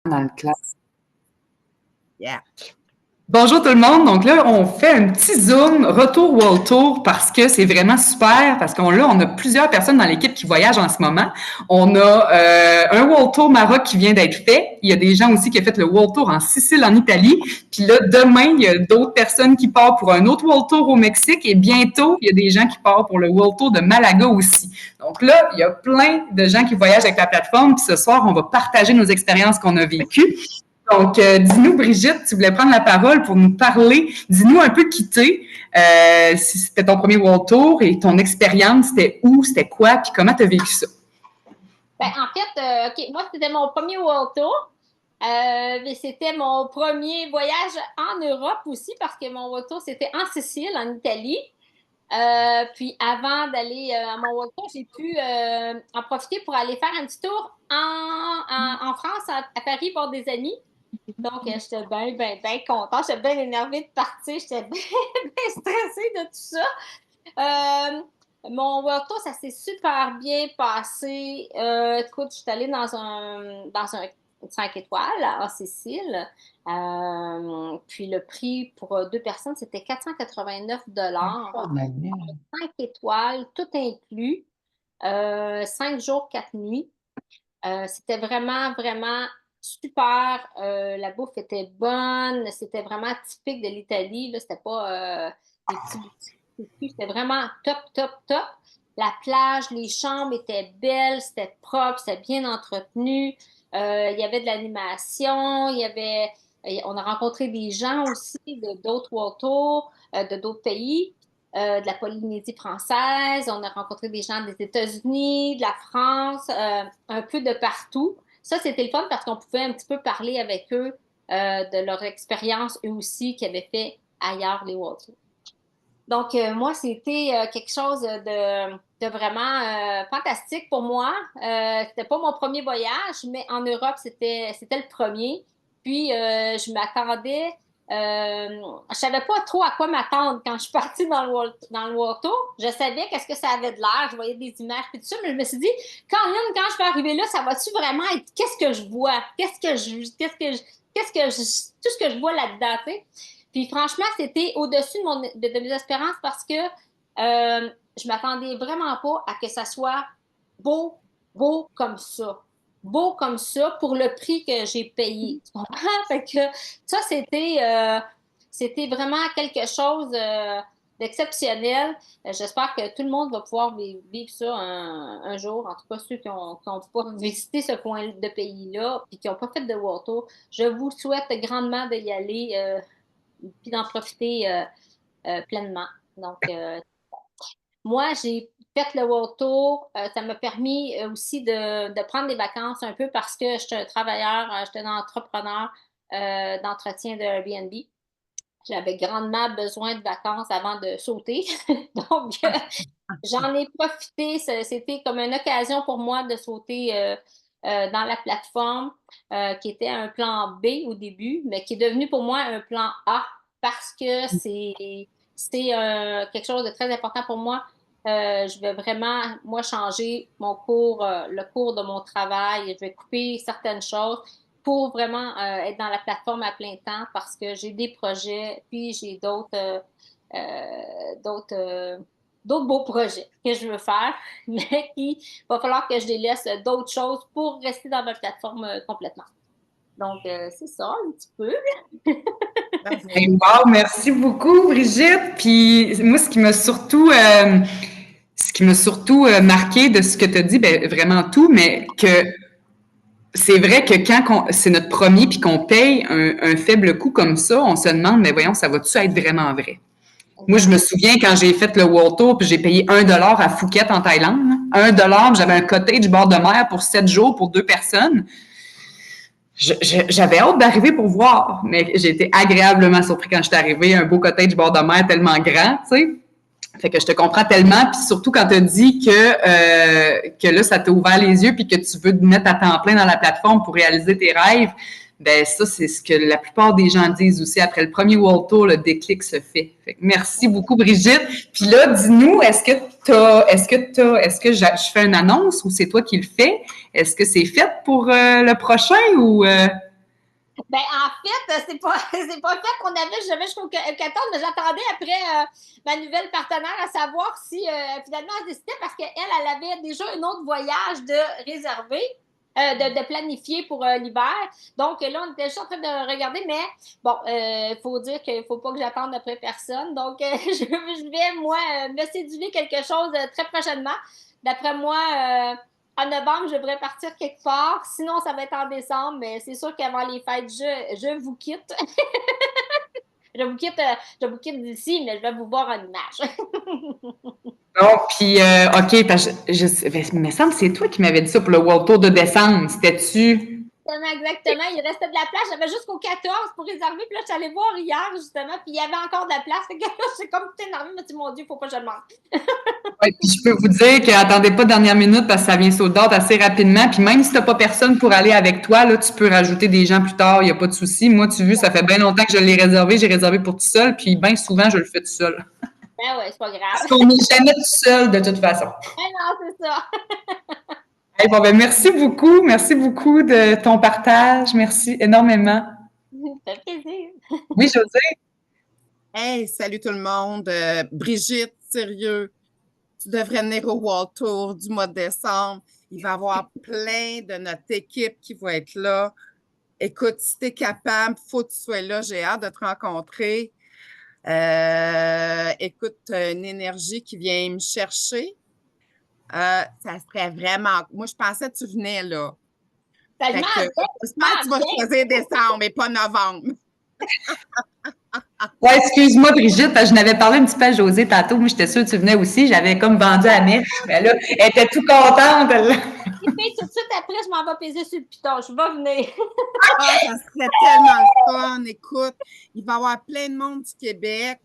dans le clan. Yeah. Bonjour tout le monde. Donc là, on fait un petit zoom, retour World Tour, parce que c'est vraiment super, parce qu'on a plusieurs personnes dans l'équipe qui voyagent en ce moment. On a un World Tour Maroc qui vient d'être fait. Il y a des gens aussi qui ont fait le World Tour en Sicile, en Italie. Puis là, demain, il y a d'autres personnes qui partent pour un autre World Tour au Mexique. Et bientôt, il y a des gens qui partent pour le World Tour de Malaga aussi. Donc là, il y a plein de gens qui voyagent avec la plateforme. Puis ce soir, on va partager nos expériences qu'on a vécues. Donc, dis-nous, Brigitte, tu voulais prendre la parole pour nous parler. Dis-nous un peu qui t'es, si c'était ton premier World Tour et ton expérience, c'était où, c'était quoi, puis comment tu as vécu ça? Ben, en fait, OK, moi, c'était mon premier World Tour. Mais c'était mon premier voyage en Europe aussi parce que mon World Tour, c'était en Sicile, en Italie. Puis avant d'aller à mon World Tour, j'ai pu en profiter pour aller faire un petit tour en France, à Paris, voir des amis. Donc, j'étais bien contente. J'étais bien énervée de partir. J'étais bien stressée de tout ça. Mon World Tour, ça s'est super bien passé. Écoute, je suis allée dans un 5 étoiles en Sicile. Puis le prix pour 2 personnes, c'était 489 $. 5 étoiles, tout inclus. 5 jours, 4 nuits. C'était vraiment, vraiment super. La bouffe était bonne. C'était vraiment typique de l'Italie. Là, c'était pas des petits boutiques. C'était vraiment top, top, top. La plage, les chambres étaient belles, c'était propre, c'était bien entretenu. Il y avait de l'animation, on a rencontré des gens aussi d'autres World Tours, de d'autres pays. De la Polynésie française, on a rencontré des gens des États-Unis, de la France, un peu de partout. Ça, c'était le fun parce qu'on pouvait un petit peu parler avec eux de leur expérience, eux aussi, qu'ils avaient fait ailleurs, les World Tours. Donc, moi, c'était quelque chose de vraiment fantastique pour moi. C'était pas mon premier voyage, mais en Europe, c'était le premier. Puis, je m'attendais... je savais pas trop à quoi m'attendre quand je suis partie dans le World Tour. Je savais qu'est-ce que ça avait de l'air, je voyais des images et tout ça, mais je me suis dit, quand je vais arriver là, ça va-tu vraiment être qu'est-ce que je vois? Tout ce que je vois là-dedans, tu sais? Puis franchement, c'était au-dessus de mes espérances parce que je m'attendais vraiment pas à que ça soit beau comme ça. Beau comme ça pour le prix que j'ai payé. Tu comprends? Fait que ça, c'était vraiment quelque chose d'exceptionnel. J'espère que tout le monde va pouvoir vivre ça un jour. En tout cas, ceux qui ont pas visité ce coin de pays-là et qui n'ont pas fait de World Tour, je vous souhaite grandement d'y aller puis d'en profiter pleinement. Donc, moi, j'ai fait le World Tour. Ça m'a permis aussi de prendre des vacances un peu parce que j'étais un travailleur, j'étais un entrepreneur d'entretien de Airbnb. J'avais grandement besoin de vacances avant de sauter. Donc, j'en ai profité. C'était comme une occasion pour moi de sauter dans la plateforme qui était un plan B au début, mais qui est devenu pour moi un plan A parce que c'est quelque chose de très important pour moi. Je vais vraiment, moi, changer le cours de mon travail. Je vais couper certaines choses pour vraiment être dans la plateforme à plein temps parce que j'ai des projets, puis j'ai d'autres beaux projets que je veux faire, mais il va falloir que je délaisse d'autres choses pour rester dans ma plateforme complètement. Donc, c'est ça, un petit peu. Wow, merci beaucoup, Brigitte. Puis moi, ce qui m'a surtout marqué de ce que tu as dit, ben, vraiment tout, mais que c'est vrai que quand c'est notre premier puis qu'on paye un faible coût comme ça, on se demande, mais voyons, ça va-tu être vraiment vrai? Moi, je me souviens quand j'ai fait le World Tour, puis j'ai payé $1 à Phuket en Thaïlande. $1, j'avais un cottage bord de mer pour 7 jours pour 2 personnes. J'avais hâte d'arriver pour voir, mais j'ai été agréablement surpris quand je suis arrivée. Un beau cottage bord de mer tellement grand, tu sais. Fait que je te comprends tellement, puis surtout quand tu as dit que là, ça t'a ouvert les yeux, puis que tu veux te mettre à temps plein dans la plateforme pour réaliser tes rêves, ben ça, c'est ce que la plupart des gens disent aussi. Après le premier World Tour, le déclic se fait. Fait que merci beaucoup, Brigitte. Puis là, dis-nous, est-ce que je fais une annonce ou c'est toi qui le fais? Est-ce que c'est fait pour le prochain ou... Ben, en fait, c'est pas, c'est pas fait qu'on avait, j'avais jusqu'au 14, mais j'attendais après ma nouvelle partenaire à savoir si finalement elle décidait parce qu'elle, elle avait déjà un autre voyage de réservé. De planifier pour l'hiver. Donc là, on était juste en train de regarder, mais bon, il faut dire qu'il ne faut pas que j'attende après personne. Donc, je vais, moi, me séduire quelque chose très prochainement. D'après moi, en novembre, je devrais partir quelque part. Sinon, ça va être en décembre, mais c'est sûr qu'avant les fêtes, je vous quitte. Je vous quitte d'ici, mais je vais vous voir en image. Non, puis, OK, parce que il me semble que c'est toi qui m'avais dit ça pour le World Tour de décembre. C'était-tu? Exactement. Il restait de la place. J'avais jusqu'au 14 pour réserver. Puis là, je suis allée voir hier, justement. Puis il y avait encore de la place. Fait que là, j'ai comme tout énervé. Je me dit, mon Dieu, il ne faut pas que je le manque. Ouais, puis je peux vous dire qu'attendez pas dernière minute parce que ça vient sold out assez rapidement. Puis même si t'as pas personne pour aller avec toi, là, tu peux rajouter des gens plus tard, il n'y a pas de souci. Moi, tu vois, ça fait bien longtemps que je l'ai réservé. J'ai réservé pour tout seul, puis bien souvent, je le fais tout seul. Ben ouais, c'est pas Parce grave. qu'on n'est jamais tout seul de toute façon. Ben non, c'est ça. Hey, bon, ben, merci beaucoup. Merci beaucoup de ton partage. Merci énormément. Ça fait plaisir. Oui, José. Hey, salut tout le monde. Brigitte, sérieux, tu devrais venir au World Tour du mois de décembre. Il va y avoir plein de notre équipe qui va être là. Écoute, si tu es capable, faut que tu sois là. J'ai hâte de te rencontrer. Écoute, t'as une énergie qui vient me chercher. Ça serait vraiment. Moi, je pensais que tu venais là. Ben, je Fait m'en que vais, je j'espère que tu vas m'en vais. choisir décembre et pas novembre. Ouais, excuse-moi, Brigitte, parce que je n'avais parlé un petit peu à José tantôt. Moi, j'étais sûre que tu venais aussi. J'avais comme vendu à mèche. Mais là, elle était tout contente. Et puis, tout de suite après, je m'en vais peser sur le piton. Je vais venir. Ah, ça serait tellement le fun. Écoute, il va y avoir plein de monde du Québec,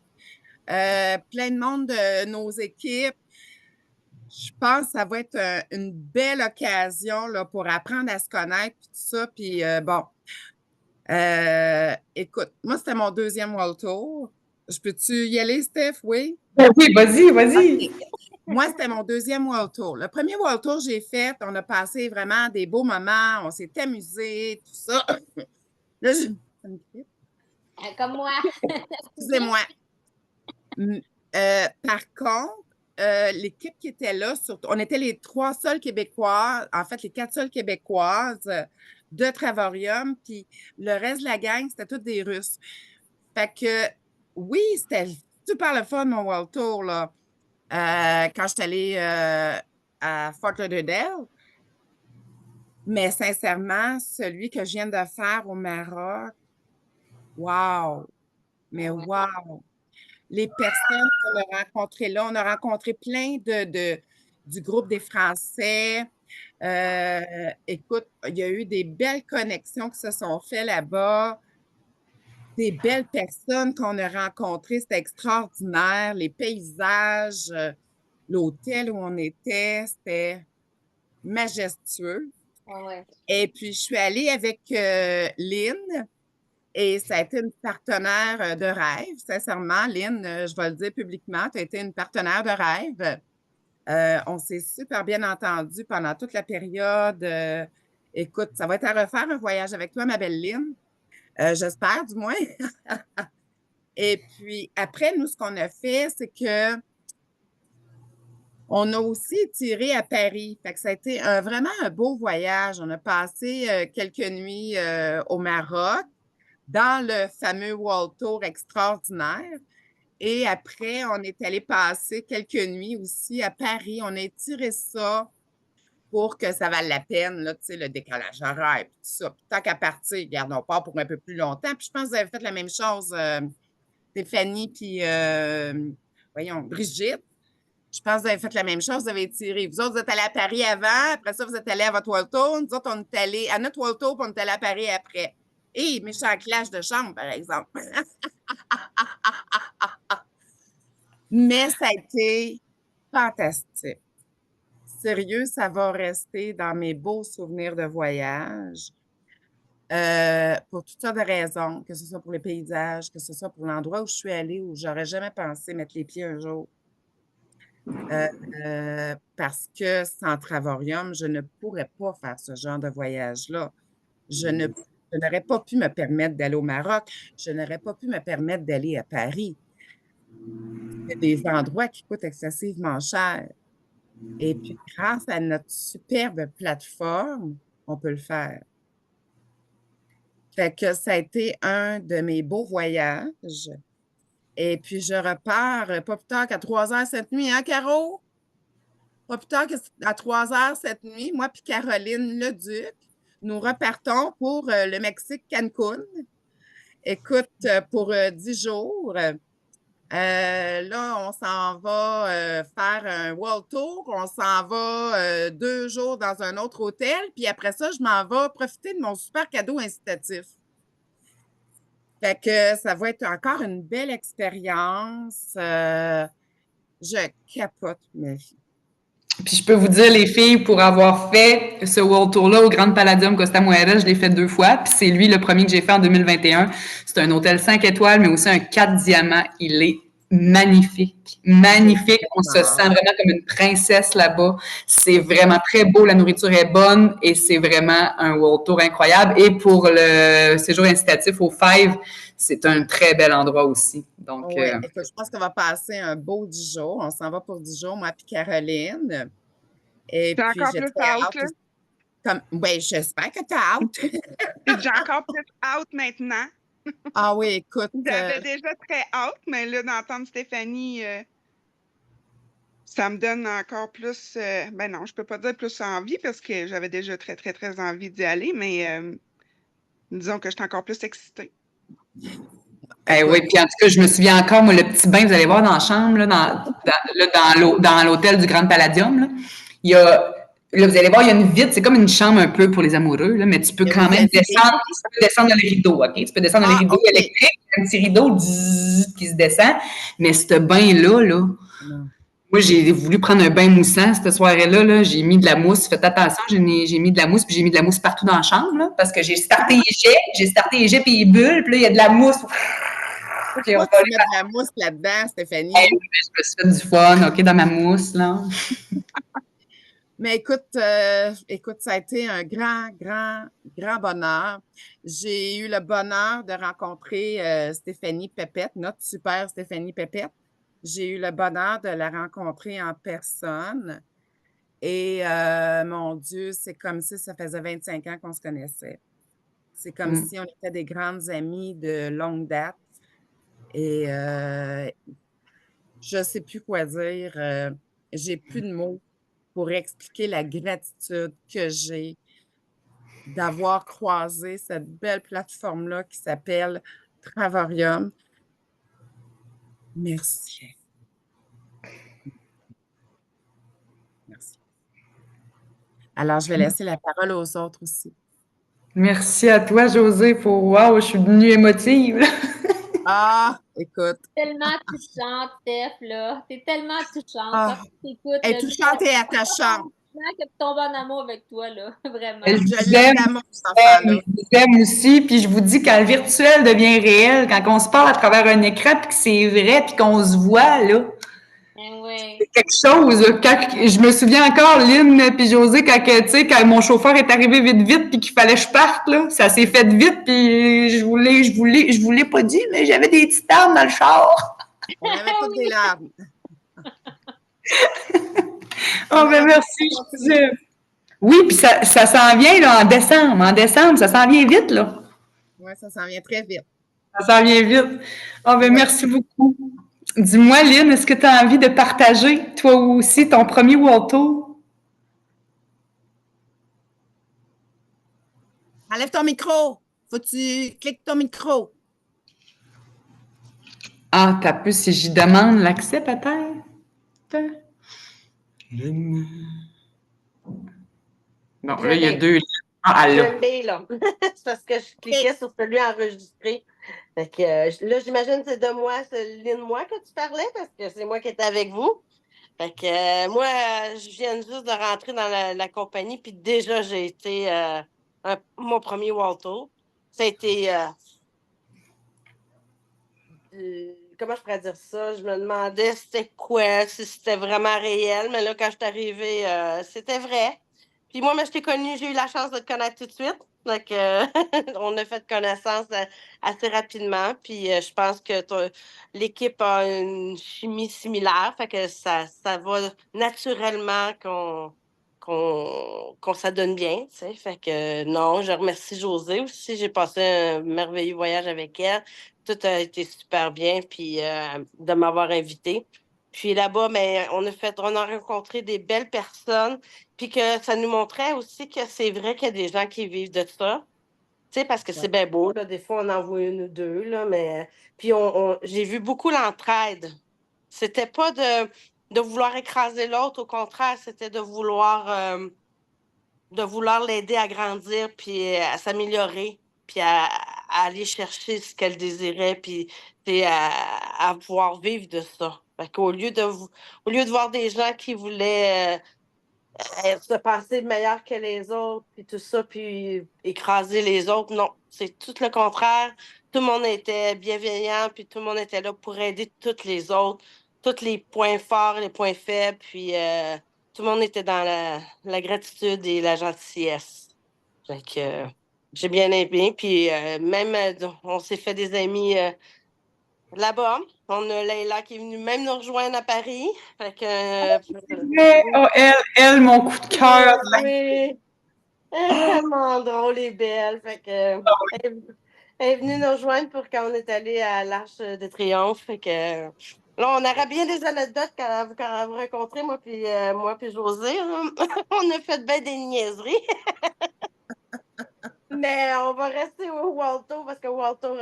plein de monde de nos équipes. Je pense que ça va être une belle occasion là, pour apprendre à se connaître puis tout ça. Puis bon, écoute, moi, c'était mon deuxième World Tour. Je peux-tu y aller, Steph? Oui? Oui, vas-y, vas-y. OK. Moi, c'était mon deuxième World Tour. Le premier World Tour que j'ai fait, on a passé vraiment des beaux moments, on s'est amusé, tout ça. Là, ça me grippe. Comme moi. Excusez-moi. Par contre, l'équipe qui était là, on était les trois seuls Québécois, en fait, les quatre seules Québécoises de Travorium, puis le reste de la gang, c'était tous des Russes. Fait que, oui, c'était super le fun, mon World Tour, là. Quand je suis allée à Fort Lauderdale, mais sincèrement, celui que je viens de faire au Maroc, wow! Mais wow! Les personnes qu'on a rencontrées là. On a rencontré plein du groupe des Français. Écoute, il y a eu des belles connexions qui se sont faites là-bas, des belles personnes qu'on a rencontrées. C'était extraordinaire. Les paysages, l'hôtel où on était, c'était majestueux. Ouais. Et puis, je suis allée avec Lynn. Et ça a été une partenaire de rêve, sincèrement. Lynn, je vais le dire publiquement, tu as été une partenaire de rêve. On s'est super bien entendu pendant toute la période. Écoute, ça va être à refaire un voyage avec toi, ma belle Lynn. J'espère, du moins. Et puis, après, nous, ce qu'on a fait, c'est que on a aussi tiré à Paris. Fait que ça a été vraiment un beau voyage. On a passé quelques nuits au Maroc, dans le fameux World Tour extraordinaire. Et après, on est allé passer quelques nuits aussi à Paris. On a étiré ça pour que ça vaille la peine, là, tu sais, le décalage horaire et tout ça. Puis tant qu'à partir, regarde, on part pour un peu plus longtemps. Puis je pense que vous avez fait la même chose, Stéphanie, puis voyons, Brigitte. Je pense que vous avez fait la même chose, vous avez étiré. Vous autres, vous êtes allés à Paris avant, après ça, vous êtes allés à votre World Tour. Nous autres, on est allés à notre World Tour, puis on est allés à Paris après. Et méchant clash de chambre, par exemple. Mais ça a été fantastique. Sérieux, ça va rester dans mes beaux souvenirs de voyage. Pour toutes sortes de raisons, que ce soit pour les paysages, que ce soit pour l'endroit où je suis allée, où j'aurais jamais pensé mettre les pieds un jour. Parce que sans Travorium, je ne pourrais pas faire ce genre de voyage-là. Je ne Je n'aurais pas pu me permettre d'aller au Maroc. Je n'aurais pas pu me permettre d'aller à Paris. C'est des endroits qui coûtent excessivement cher. Et puis, grâce à notre superbe plateforme, on peut le faire. Fait que ça a été un de mes beaux voyages. Et puis, je repars pas plus tard qu'à 3 heures cette nuit, hein, Caro? Pas plus tard qu'à 3 heures cette nuit, moi puis Caroline Leduc, nous repartons pour le Mexique, Cancun. Écoute, pour 10 jours. Là, on s'en va faire un world tour. On s'en va 2 jours dans un autre hôtel. Puis après ça, je m'en vais profiter de mon super cadeau incitatif. Fait que ça va être encore une belle expérience. Je capote ma vie. Puis je peux vous dire, les filles, pour avoir fait ce World Tour-là au Grand Palladium Costa Muera, je l'ai fait 2 fois. Puis c'est lui le premier que j'ai fait en 2021. C'est un hôtel 5 étoiles, mais aussi un 4 diamants. Il est magnifique. Magnifique. On se sent vraiment comme une princesse là-bas. C'est vraiment très beau. La nourriture est bonne et c'est vraiment un World Tour incroyable. Et pour le séjour incitatif au Five, c'est un très bel endroit aussi. Donc, oui, écoute, je pense qu'on va passer un beau 10 jours. On s'en va pour 10 jours, moi puis Caroline. Et T'as puis, encore j'ai plus très out, hâte. là? Ben, j'espère que tu as hâte. J'ai encore plus out maintenant. Ah oui, écoute. J'avais déjà très hâte, mais là, d'entendre Stéphanie, ça me donne encore plus. Ben non, je peux pas dire plus envie parce que j'avais déjà très, très, très envie d'y aller, mais disons que je suis encore plus excitée. oui, puis en tout cas, je me souviens encore, moi, le petit bain, vous allez voir dans la chambre, là, dans l'hôtel du Grand Palladium, là, il y a, là, vous allez voir, il y a une vitre, c'est comme une chambre un peu pour les amoureux, là, mais tu peux quand même descendre dans les rideaux, OK? Tu peux descendre dans les rideaux électriques, un petit rideau qui se descend, mais ce bain-là, là, moi, j'ai voulu prendre un bain moussant cette soirée-là. Là, j'ai mis de la mousse. Faites attention, j'ai mis de la mousse, puis j'ai mis de la mousse partout dans la chambre, là, parce que j'ai starté les jets, puis les bulles, puis là, il y a de la mousse. Pourquoi tu mets de la mousse là-dedans, Stéphanie? Je me suis fait du fun, OK, dans ma mousse, là. Mais écoute, ça a été un grand, grand, grand bonheur. J'ai eu le bonheur de rencontrer Stéphanie Pépette, notre super Stéphanie Pépette. J'ai eu le bonheur de la rencontrer en personne. Et mon Dieu, c'est comme si ça faisait 25 ans qu'on se connaissait. C'est comme si on était des grandes amies de longue date. Et je ne sais plus quoi dire. J'ai plus de mots pour expliquer la gratitude que j'ai d'avoir croisé cette belle plateforme-là qui s'appelle Travarium. Merci. Merci. Alors, je vais laisser la parole aux autres aussi. Merci à toi, Josée, pour wow, je suis devenue émotive. Ah, écoute. Tellement touchante, Steph, là. T'es tellement touchante. Ah, elle est touchante et attachante. Que tu tombes en amour avec toi, là. Vraiment. Je l'aime d'amour, cet enfant-là. Je vous aime aussi, puis je vous dis, quand le virtuel devient réel, quand on se parle à travers un écran, puis que c'est vrai, puis qu'on se voit, là, c'est quelque chose. Quand, je me souviens encore, Lynn puis Josée, quand mon chauffeur est arrivé vite, puis qu'il fallait que je parte, là, ça s'est fait vite, puis je vous l'ai pas dit, mais j'avais des petites larmes dans le char. On avait toutes des larmes. Oh, ben merci, je vous aime. Oui, puis ça s'en vient là, en décembre. En décembre, ça s'en vient vite, là. Oui, ça s'en vient très vite. Ça s'en vient vite. Oh, ben merci beaucoup. Dis-moi, Lynn, est-ce que tu as envie de partager, toi aussi, ton premier World Tour? Enlève ton micro. Faut que tu cliques ton micro. Ah, t'as peu si j'y demande l'accès, peut-être? Bon, là, il y a 2 liens. Ah, là. Je l'ai, là. C'est parce que je cliquais sur celui enregistré. Fait que, là, j'imagine que c'est de moi, c'est Lynn-moi que tu parlais, parce que c'est moi qui étais avec vous. Fait que moi, je viens juste de rentrer dans la compagnie, puis déjà, j'ai été mon premier World Tour. Ça a été... comment je pourrais dire ça? Je me demandais c'était quoi, si c'était vraiment réel, mais là, quand je suis arrivée, c'était vrai. Puis moi, je t'ai connue, j'ai eu la chance de te connaître tout de suite. Donc, on a fait connaissance assez rapidement. Puis je pense que l'équipe a une chimie similaire. Fait que ça va naturellement qu'on s'adonne bien. Tu sais. Fait que non, je remercie Josée aussi. J'ai passé un merveilleux voyage avec elle. Tout a été super bien. Puis de m'avoir invitée. Puis là-bas, mais on a rencontré des belles personnes. Puis que ça nous montrait aussi que c'est vrai qu'il y a des gens qui vivent de ça. Tu sais, parce que c'est bien beau, là. Des fois, on en voit une ou deux, là, mais... Puis j'ai vu beaucoup l'entraide. C'était pas de vouloir écraser l'autre, au contraire, c'était de vouloir l'aider à grandir, puis à s'améliorer, puis à aller chercher ce qu'elle désirait, puis à pouvoir vivre de ça. Fait qu'au lieu au lieu de voir des gens qui voulaient se penser meilleur que les autres, puis tout ça, puis écraser les autres. Non, c'est tout le contraire. Tout le monde était bienveillant, puis tout le monde était là pour aider toutes les autres, tous les points forts, les points faibles, puis tout le monde était dans la gratitude et la gentillesse. Fait que j'ai bien aimé, puis même on s'est fait des amis là-bas. On a Leïla qui est venue même nous rejoindre à Paris. Fait que, Oh, elle, mon coup de cœur. oui, elle est tellement drôle et belle. Fait que, elle est venue nous rejoindre pour quand on est allé à l'Arche de Triomphe. Fait que, là, on aura bien des anecdotes quand vous rencontrez, moi puis José. Hein. On a fait bien des niaiseries. Mais on va rester au Walto parce que Walto,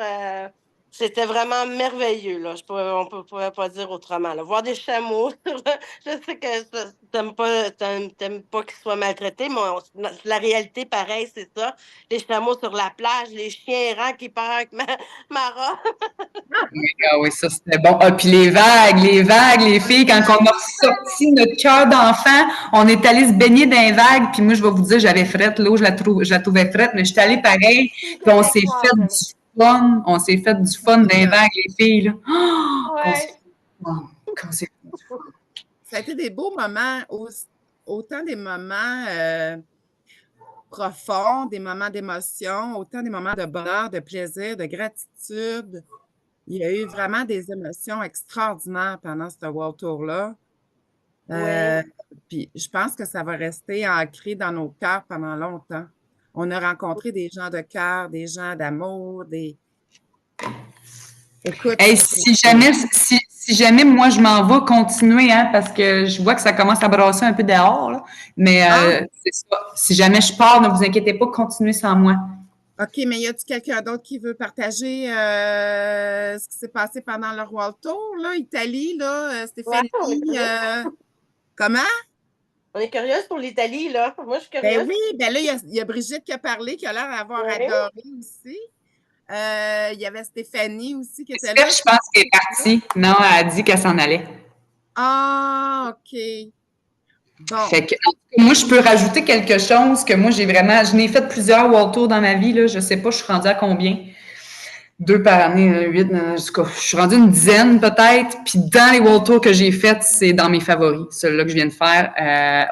c'était vraiment merveilleux. Là. On ne pourrait pas dire autrement. Là. Voir des chameaux, je sais que t'aimes pas qu'ils soient maltraités, mais la réalité, pareil, c'est ça. Les chameaux sur la plage, les chiens errants qui partent avec Mara. Ah oui, ça c'était bon. Ah, puis les filles, quand on a ressorti notre cœur d'enfant, on est allé se baigner dans les vagues, puis moi, je vais vous dire, j'avais frette, l'eau, je la trouvais frette, mais j'étais allée pareil, puis on s'est fait du fun. On s'est fait du fun dans les vagues, les filles, là. Ouais. On s'est fait du fun. Ça a été des beaux moments, autant des moments profonds, des moments d'émotion, autant des moments de bonheur, de plaisir, de gratitude. Il y a eu vraiment des émotions extraordinaires pendant ce World Tour-là. Puis je pense que ça va rester ancré dans nos cœurs pendant longtemps. On a rencontré des gens de cœur, des gens d'amour, des... Écoute, Hey, si jamais moi je m'en vais continuer, hein, parce que je vois que ça commence à brasser un peu dehors, là, mais c'est ça. Si jamais je pars, ne vous inquiétez pas, continuez sans moi. OK, mais y a-t-il quelqu'un d'autre qui veut partager ce qui s'est passé pendant le World Tour, là, Italie, là, Stéphanie? Comment? On est curieuse pour l'Italie, là. Moi, je suis Ben curieuse. oui, ben là, il y a Brigitte qui a parlé, qui a l'air d'avoir adoré aussi. Il y avait Stéphanie aussi qui était là. Je pense qu'elle est partie. Non, elle a dit qu'elle s'en allait. Ah, OK. Bon. Fait que, moi, je peux rajouter quelque chose que moi, je n'ai fait plusieurs World Tours dans ma vie, là. Je sais pas, je suis rendue à combien? 2 par année, 8, je suis rendue une dizaine peut-être. Puis dans les World Tours que j'ai faites, c'est dans mes favoris, celui-là que je viens de faire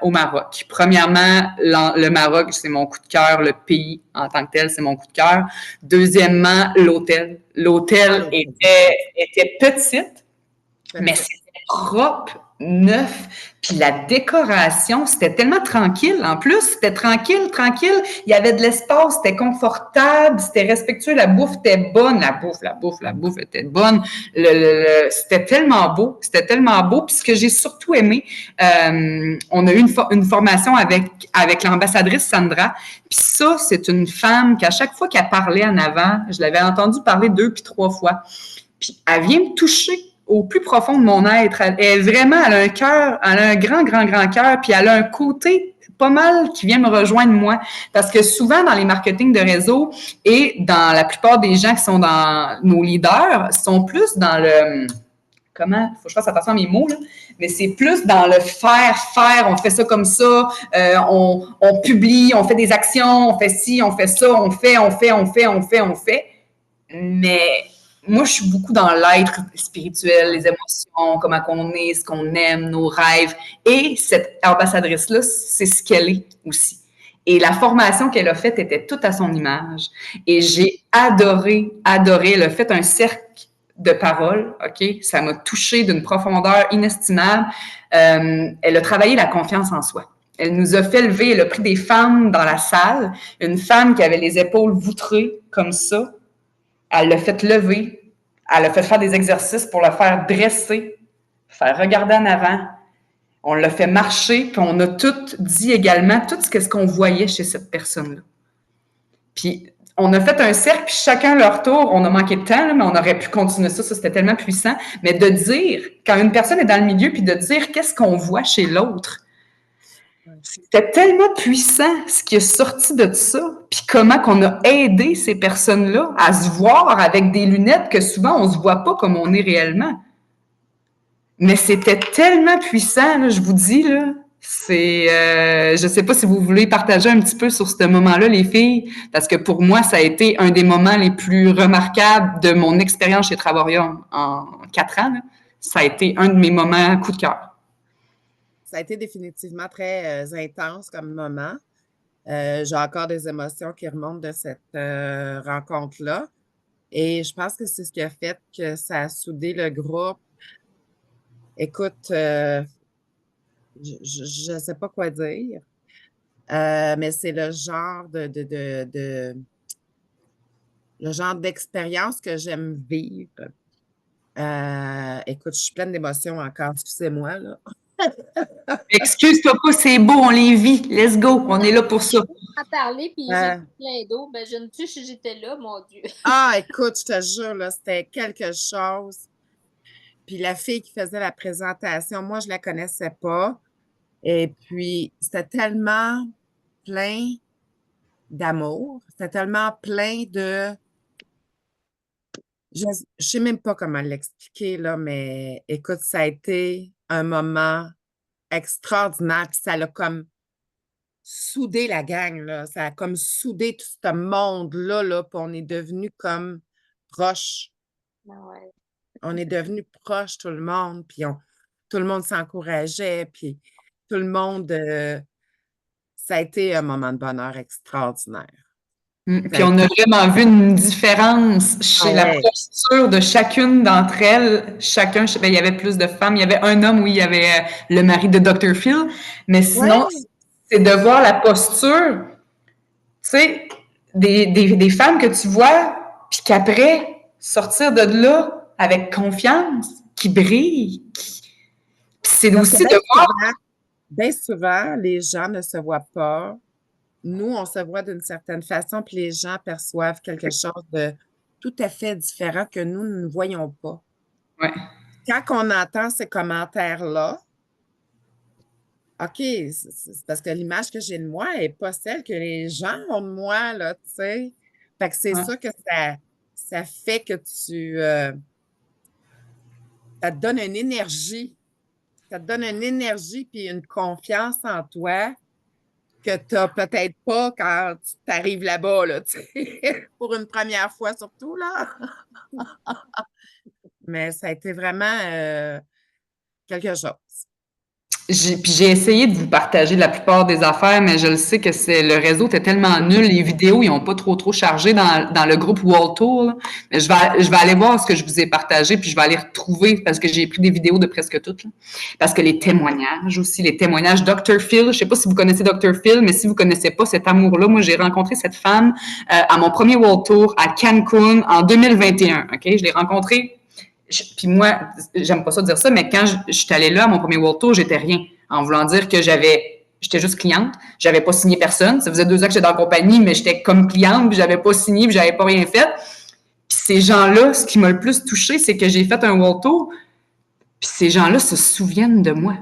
au Maroc. Premièrement, le Maroc, c'est mon coup de cœur. Le pays en tant que tel, c'est mon coup de cœur. Deuxièmement, l'hôtel. L'hôtel était petite, mais c'était propre, neuf, puis la décoration, c'était tellement tranquille. En plus, c'était tranquille. Il y avait de l'espace, c'était confortable, c'était respectueux, la bouffe était bonne. La bouffe était bonne. C'était tellement beau. Puis ce que j'ai surtout aimé, on a eu une formation avec l'ambassadrice Sandra. Puis ça, c'est une femme qu'à chaque fois qu'elle parlait en avant, je l'avais entendue parler 2 puis 3 fois. Puis elle vient me toucher au plus profond de mon être. Elle a un cœur, elle a un grand cœur, puis elle a un côté pas mal qui vient me rejoindre moi. Parce que souvent, dans les marketing de réseau et dans la plupart des gens qui sont dans nos leaders, sont plus dans le... Comment? Faut que je fasse attention à mes mots, là. Mais c'est plus dans le faire, on fait ça comme ça, on publie, on fait des actions, on fait ci, on fait ça, on fait. Mais... moi, je suis beaucoup dans l'être spirituel, les émotions, comment on est, ce qu'on aime, nos rêves. Et cette ambassadrice-là, c'est ce qu'elle est aussi. Et la formation qu'elle a faite était toute à son image. Et j'ai adoré. Elle a fait un cercle de parole, OK? Ça m'a touchée d'une profondeur inestimable. Elle a travaillé la confiance en soi. Elle nous a fait lever, elle a pris des femmes dans la salle, une femme qui avait les épaules voutrées comme ça. Elle l'a fait lever, elle a fait faire des exercices pour le faire dresser, faire regarder en avant. On l'a fait marcher, puis on a tout dit également, tout ce qu'on voyait chez cette personne-là. Puis on a fait un cercle, puis chacun leur tour, on a manqué de temps, là, mais on aurait pu continuer ça c'était tellement puissant. Mais de dire, quand une personne est dans le milieu, puis de dire qu'est-ce qu'on voit chez l'autre, c'était tellement puissant ce qui est sorti de ça, puis comment qu'on a aidé ces personnes-là à se voir avec des lunettes que souvent on se voit pas comme on est réellement. Mais c'était tellement puissant, là, je vous dis, là. Je sais pas si vous voulez partager un petit peu sur ce moment-là, les filles, parce que pour moi, ça a été un des moments les plus remarquables de mon expérience chez Travorium en 4 ans. Là. Ça a été un de mes moments coup de cœur. Ça a été définitivement très intense comme moment. J'ai encore des émotions qui remontent de cette rencontre-là. Et je pense que c'est ce qui a fait que ça a soudé le groupe. Écoute, je ne sais pas quoi dire, mais c'est le genre le genre d'expérience que j'aime vivre. Écoute, je suis pleine d'émotions encore, excusez-moi, là. Excuse-toi pas, c'est beau, on les vit. Let's go, on est là pour ça. À parler, puis j'ai plein d'eau. Ben, je ne sais si j'étais là, mon Dieu. Ah, écoute, je te jure, là, c'était quelque chose. Puis la fille qui faisait la présentation, moi, je la connaissais pas. Et puis, c'était tellement plein d'amour. C'était tellement plein de... Je ne sais même pas comment l'expliquer, là, mais écoute, ça a été un moment extraordinaire. Puis ça l'a comme soudé la gang, là. Ça a comme soudé tout ce monde-là, là, puis on est devenus comme proches. Ouais. On est devenus proches, tout le monde, puis tout le monde s'encourageait, puis tout le monde... ça a été un moment de bonheur extraordinaire. Puis on a vraiment vu une différence chez la posture de chacune d'entre elles. Chacun, il y avait plus de femmes. Il y avait un homme où il y avait le mari de Dr. Phil. Mais sinon, c'est de voir la posture, tu sais, des femmes que tu vois, puis qu'après, sortir de là avec confiance, qui brillent. Puis c'est aussi de voir... Bien souvent, les gens ne se voient pas. Nous, on se voit d'une certaine façon, puis les gens perçoivent quelque chose de tout à fait différent que nous ne voyons pas. Ouais. Quand on entend ces commentaires-là, OK, c'est parce que l'image que j'ai de moi n'est pas celle que les gens ont de moi, là, tu sais. Fait que c'est ça que ça fait que ça te donne une énergie. Ça te donne une énergie puis une confiance en toi que tu n'as peut-être pas quand tu t'arrives là-bas, là, tu sais, pour une première fois surtout, là. Mais ça a été vraiment quelque chose. Puis j'ai essayé de vous partager la plupart des affaires, mais je le sais que le réseau était tellement nul, les vidéos, ils n'ont pas trop chargé dans le groupe World Tour. Là. Mais je vais aller voir ce que je vous ai partagé, puis je vais aller retrouver, parce que j'ai pris des vidéos de presque toutes. Là. Parce que les témoignages aussi, les témoignages Dr. Phil, je ne sais pas si vous connaissez Dr. Phil, mais si vous ne connaissez pas cet amour-là, moi j'ai rencontré cette femme à mon premier World Tour à Cancun en 2021. OK? Je l'ai rencontrée. Puis moi, j'aime pas ça dire ça, mais quand je suis allée là à mon premier World Tour, j'étais rien. En voulant dire que j'étais juste cliente. J'avais pas signé personne. Ça faisait 2 ans que j'étais dans la compagnie, mais j'étais comme cliente, puis j'avais pas signé, puis j'avais pas rien fait. Puis ces gens-là, ce qui m'a le plus touchée, c'est que j'ai fait un World Tour, puis ces gens-là se souviennent de moi.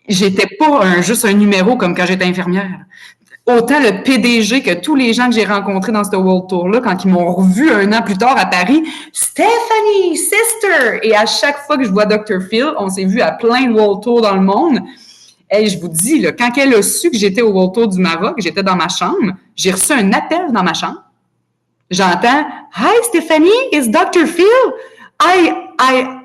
J'étais pas juste un numéro comme quand j'étais infirmière. Autant le PDG que tous les gens que j'ai rencontrés dans ce World Tour-là, quand ils m'ont revu 1 an plus tard à Paris, Stephanie, sister! Et à chaque fois que je vois Dr. Phil, on s'est vu à plein de World Tours dans le monde. Et je vous dis, là, quand elle a su que j'étais au World Tour du Maroc, j'étais dans ma chambre, j'ai reçu un appel dans ma chambre. J'entends « Hi, Stephanie, it's Dr. Phil. I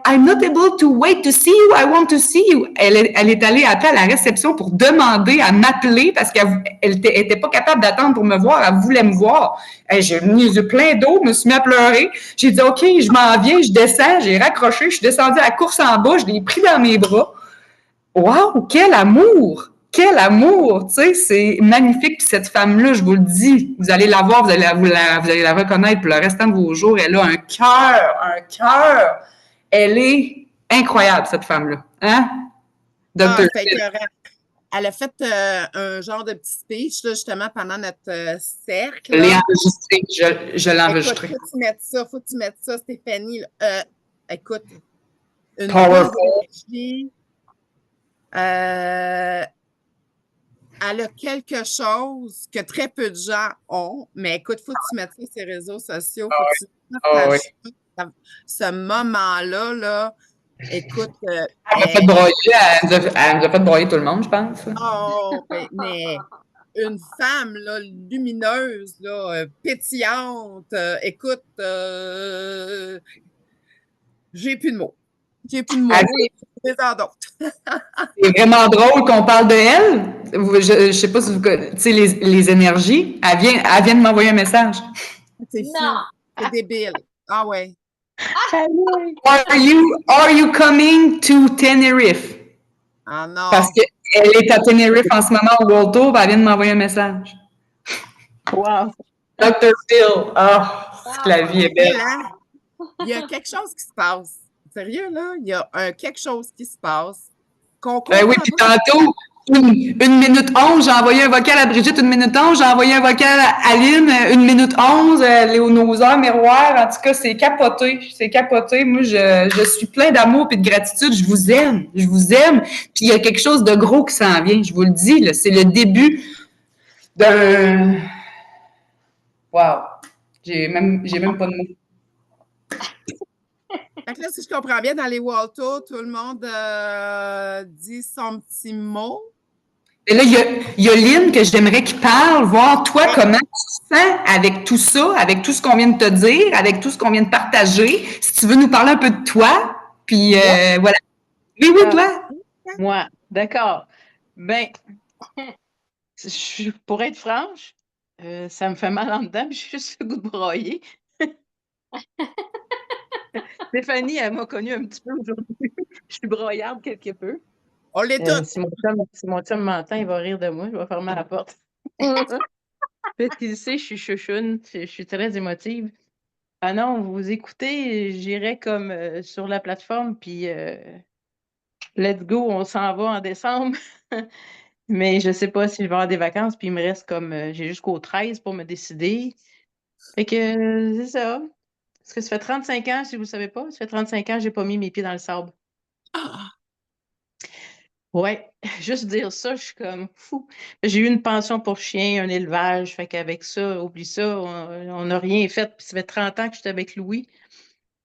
I'm not able to wait to see you. I want to see you. Elle est allée après à la réception pour demander à m'appeler parce qu'elle était pas capable d'attendre pour me voir. Elle voulait me voir. J'ai mis les yeux pleins d'eau, me suis mis à pleurer. J'ai dit, OK, je m'en viens, je descends. J'ai raccroché, je suis descendue à la course en bas, je l'ai pris dans mes bras. Wow, quel amour! Quel amour! Tu sais, c'est magnifique. Puis cette femme-là, je vous le dis, vous allez la voir, vous allez la reconnaître pour le restant de vos jours. Elle a un cœur, un cœur. Elle est incroyable, cette femme-là. Hein? Dr. c'est écœurant. Elle a fait un genre de petit speech, là, justement, pendant notre cercle. Je l'ai enregistré. Je l'ai enregistré. Écoute, faut que tu mettes ça, Stéphanie. Écoute, une Powerful. énergie. Elle a quelque chose que très peu de gens ont, mais écoute, faut que tu mettes ça sur les réseaux sociaux, faut que tu partages ce moment-là, là, écoute. Elle nous a fait broyer tout le monde, je pense. Oh, mais une femme, là, lumineuse, là, pétillante, écoute, j'ai plus de mots. J'ai plus de mots. Des d'autres. C'est vraiment drôle qu'on parle de elle. Je sais pas si vous connaissez, tu sais, les énergies. Elle vient de m'envoyer un message. C'est fou. C'est débile. Ah ouais. Are you coming to Tenerife? Ah non. Parce qu'elle est à Tenerife en ce moment au World Tour, elle vient de m'envoyer un message. Wow. Dr. Phil. La vie est belle. Il y a quelque chose qui se passe. Sérieux, là? Il y a quelque chose qui se passe. Oui, puis tantôt, 1 minute 11, j'ai envoyé un vocal à Brigitte, 1 minute 11, j'ai envoyé un vocal à Aline, 1 minute 11, nos heures miroirs. En tout cas, c'est capoté. C'est capoté. Moi, je suis plein d'amour et de gratitude. Je vous aime. Je vous aime. Puis il y a quelque chose de gros qui s'en vient. Je vous le dis, là. C'est le début d'un. Wow. J'ai même pas de mots. Fait que là, si je comprends bien, dans les World Tours, tout le monde dit son petit mot. Et là, il y a Lynn que j'aimerais qu'il parle, voir toi comment tu te sens avec tout ça, avec tout ce qu'on vient de te dire, avec tout ce qu'on vient de partager. Si tu veux nous parler un peu de toi, puis voilà. Oui, toi. Moi, d'accord. Ben, pour être franche, ça me fait mal en dedans, puis j'ai juste le goût de broyer. Stéphanie, elle m'a connue un petit peu aujourd'hui. Je suis broyarde quelque peu. On l'est tous. Si mon chum m'entend, il va rire de moi. Je vais fermer la porte. Parce qu'il sait, je suis chouchoune. Je suis très émotive. Ah non, vous écoutez, j'irai comme sur la plateforme, puis let's go, on s'en va en décembre. Mais je ne sais pas si je vais avoir des vacances, puis il me reste comme, j'ai jusqu'au 13 pour me décider. Fait que c'est ça. Parce que ça fait 35 ans, si vous ne savez pas, ça fait 35 ans que je n'ai pas mis mes pieds dans le sable. Ouais, juste dire ça, je suis comme fou. J'ai eu une pension pour chien, un élevage, fait qu'avec ça, oublie ça, on n'a rien fait. Puis ça fait 30 ans que j'étais avec Louis.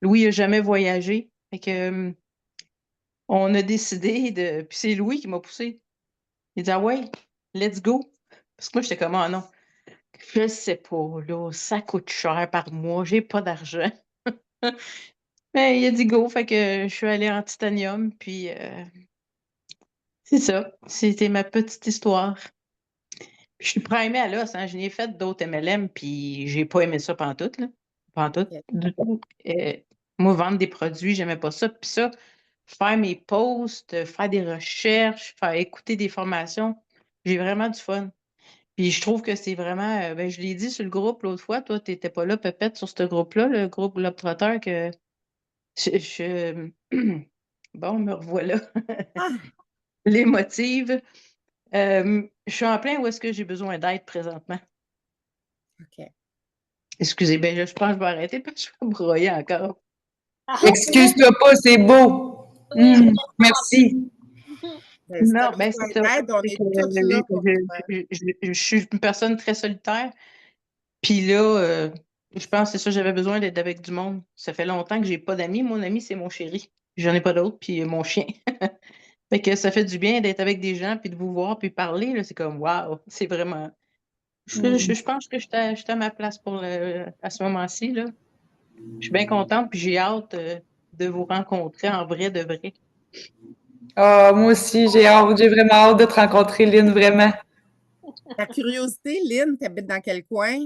Louis n'a jamais voyagé. Fait que on a décidé de. Puis c'est Louis qui m'a poussé. Il dit ah ouais, let's go. Parce que moi, j'étais comme ah non. Je sais pas, là, ça coûte cher par mois, j'ai pas d'argent. Mais il a dit go, fait que je suis allée en titanium, puis c'est ça. C'était ma petite histoire. Je suis primée à l'os, hein. Je n'ai fait d'autres MLM, puis j'ai pas aimé ça pantoute, là. Pantoute, du tout. Moi, vendre des produits, j'aimais pas ça. Puis ça, faire mes posts, faire des recherches, faire écouter des formations, j'ai vraiment du fun. Puis je trouve que c'est vraiment, ben, je l'ai dit sur le groupe l'autre fois, toi, tu n'étais pas là, Pépette, sur ce groupe-là, le groupe Globetrotter, que bon, me revoilà. Les motive. Je suis en plein où est-ce que j'ai besoin d'aide présentement. OK. Excusez, ben là, je pense que je vais arrêter parce que je vais broyer encore. Excuse-toi pas, c'est beau. Merci. Non, ben c'est ça. On est tous là pour je suis une personne très solitaire. Puis là, je pense que c'est ça, j'avais besoin d'être avec du monde. Ça fait longtemps que j'ai pas d'amis. Mon ami, c'est mon chéri. J'en ai pas d'autres, puis mon chien. Fait que ça fait du bien d'être avec des gens, puis de vous voir, puis parler. Là, c'est comme, waouh, c'est vraiment... Je pense que je suis à ma place à ce moment-ci. Là. Je suis bien contente, puis j'ai hâte de vous rencontrer en vrai de vrai. Ah, moi aussi, j'ai vraiment hâte de te rencontrer, Lynn, vraiment. Ta curiosité, Lynn, t'habites dans quel coin?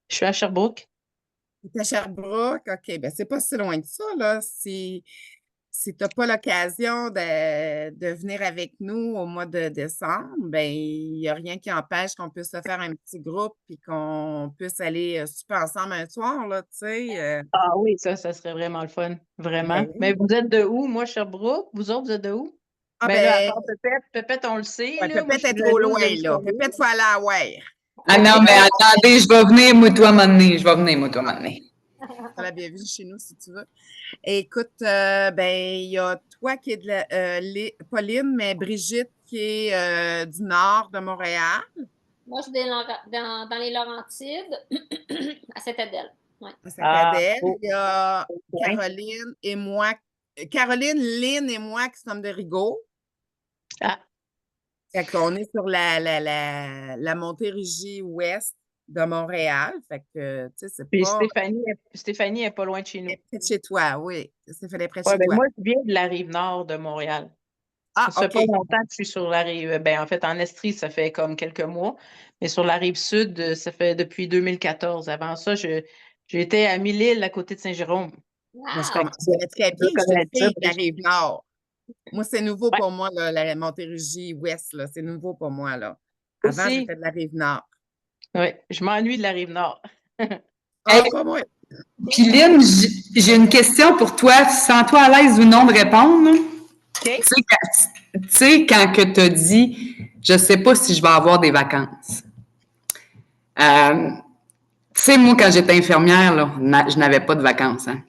Je suis à Sherbrooke. T'es à Sherbrooke? OK, ben c'est pas si loin que ça, là. Si tu n'as pas l'occasion de venir avec nous au mois de décembre, ben il n'y a rien qui empêche qu'on puisse se faire un petit groupe et qu'on puisse aller souper ensemble un soir, là, tu sais. Ah oui, ça serait vraiment le fun. Vraiment. Ben Mais oui. vous êtes de où? Moi, Sherbrooke. Vous autres, vous êtes de où? Ah Ben là, à ben, part Pépette. Pépette, on le sait, ouais, là. Moi, je Pépette suis est trop jalouse, loin, j'aime là. ça. Pépette, il faut aller à Weir. Ah non, mais attendez, je vais venir, moi, toi, m'amener. Je vais venir, moi, toi, m'amener. Tu la bienvenue chez nous si tu veux. Et écoute, ben, il y a toi qui es de Pauline, mais Brigitte qui est du nord de Montréal. Moi, je suis dans les Laurentides, à Saint-Adèle. Ouais. À Saint-Adèle. Oh, Il y a ouais. Caroline et moi. Caroline, Lynn et moi qui sommes de Rigaud. Ah, Fait qu'on est sur la Montérégie ouest de Montréal. Fait que, tu sais, c'est puis pas Stéphanie est pas loin de chez nous. près de chez toi, oui. C'est fait près de Ouais, chez ben toi. moi, je viens de la rive nord de Montréal. Ah, Ça fait pas OK. longtemps que je suis sur la rive. Ben, en fait, en Estrie, ça fait comme quelques mois. Mais sur la rive sud, ça fait depuis 2014. Avant ça, j'étais à Mille-Îles, à côté de Saint-Jérôme. Mais je Wow! connais très bien. Je Je suis une connais ça. fille de la Rive-Nord. Moi, c'est nouveau Ouais, pour moi, là, la Montérégie ouest, là. C'est nouveau pour moi, là. Avant, aussi. j'étais de la Rive-Nord. Ouais, je m'ennuie de la rive nord. Ah, Hey, pas moi. puis Lynn, j'ai une question pour toi. Sens-toi à l'aise ou non de répondre? OK? Tu sais, quand que tu as dit, je sais pas si je vais avoir des vacances. Tu sais, moi, quand j'étais infirmière, là, je n'avais pas de vacances, hein.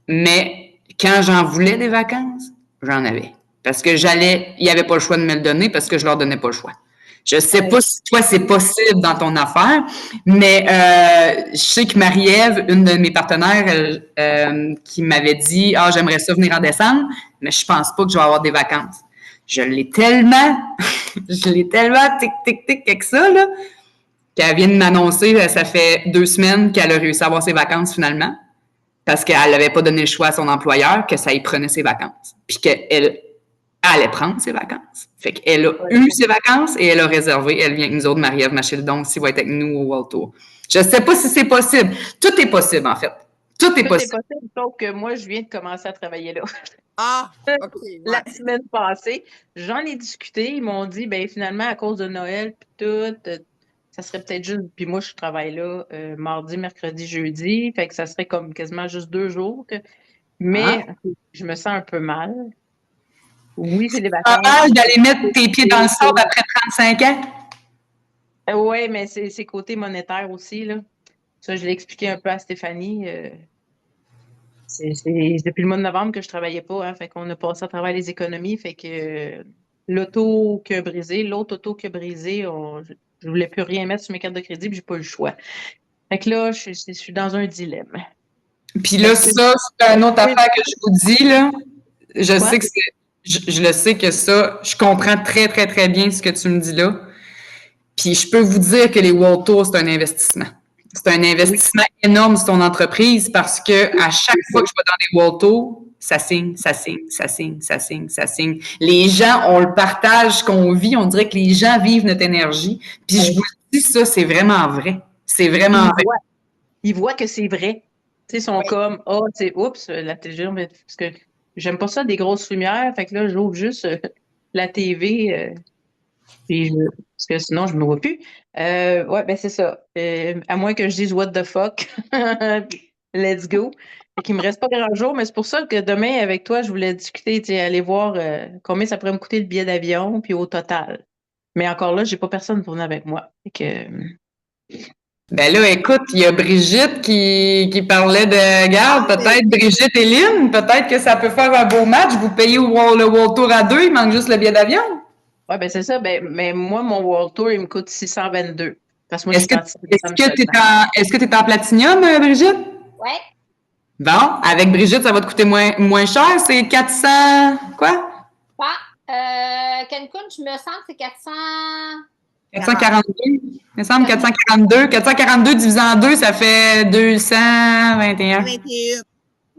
Mais quand j'en voulais des vacances, j'en avais. Parce que il n'y avait pas le choix de me le donner parce que je leur donnais pas le choix. Je sais pas si toi, c'est possible dans ton affaire, mais je sais que Marie-Ève, une de mes partenaires, qui m'avait dit « Ah, j'aimerais ça venir en décembre, mais je pense pas que je vais avoir des vacances. » Je l'ai tellement tic, tic, tic avec ça, là, qu'elle vient de m'annoncer, ça fait 2 semaines qu'elle a réussi à avoir ses vacances finalement, parce qu'elle n'avait pas donné le choix à son employeur que ça y prenait ses vacances. Puis qu'elle allait prendre ses vacances. Fait qu'elle a eu ses vacances et elle a réservé. Elle vient avec nous autres, Marie-Ève Machildon, s'il va être avec nous au World Tour. Je ne sais pas si c'est possible. Tout est possible, en fait. Tout est Tout est possible. possible, sauf que moi, je viens de commencer à travailler là. Ah, OK. La Ouais. semaine passée, j'en ai discuté. Ils m'ont dit, ben finalement, à cause de Noël, puis tout, ça serait peut-être juste. Puis moi, je travaille là mardi, mercredi, jeudi. Fait que ça serait comme quasiment juste 2 jours. Mais je me sens un peu mal. Oui, c'est des Pas vacances. mal d'aller mettre tes pieds dans le sable après 35 ans. Oui, mais c'est côté monétaire aussi, là. Ça, je l'ai expliqué un peu à Stéphanie. C'est depuis le mois de novembre que je travaillais pas, hein, fait qu'on a passé à travers les économies, fait que l'auto qui a brisé, l'autre auto qui a brisé, je voulais plus rien mettre sur mes cartes de crédit, puis j'ai pas eu le choix. Fait que là, je suis dans un dilemme. Puis là, ça, c'est une autre affaire que je vous dis, là. Je Quoi? sais que je le sais que ça, je comprends très, très, très bien ce que tu me dis là. Puis je peux vous dire que les World Tours, c'est un investissement. C'est un investissement énorme sur ton entreprise parce que à chaque fois que je vais dans les World Tours, ça signe, ça signe, ça signe, ça signe, ça signe. Les gens, on le partage, qu'on vit, on dirait que les gens vivent notre énergie. Puis je vous le dis, ça, c'est vraiment vrai. C'est vraiment vrai. Ils voient que c'est vrai. Tu sais, ils sont comme, oh, tu sais, oups, la télévision, parce que j'aime pas ça, des grosses lumières. Fait que là, j'ouvre juste la TV. Parce que sinon, je me vois plus. Ouais, ben c'est ça. À moins que je dise what the fuck. Let's go. Fait qu'il me reste pas grand jour, mais c'est pour ça que demain, avec toi, je voulais discuter, tu sais, aller voir combien ça pourrait me coûter le billet d'avion, puis au total. Mais encore là, j'ai pas personne pour venir avec moi. Fait que, Ben là, écoute, il y a Brigitte qui parlait de garde, peut-être Brigitte et Lynn, peut-être que ça peut faire un beau match. Vous payez le World Tour à 2, il manque juste le billet d'avion. ouais, ben c'est ça. Ben, mais moi, mon World Tour, il me coûte 622. Parce que moi, Est-ce que je tu es en platinium, Brigitte? Oui. Bon, avec Brigitte, ça va te coûter moins cher. C'est 400, quoi? Cancun, je me sens que c'est 400. 442. Il me semble 442. 442 divisé en 2, ça fait 221. 21.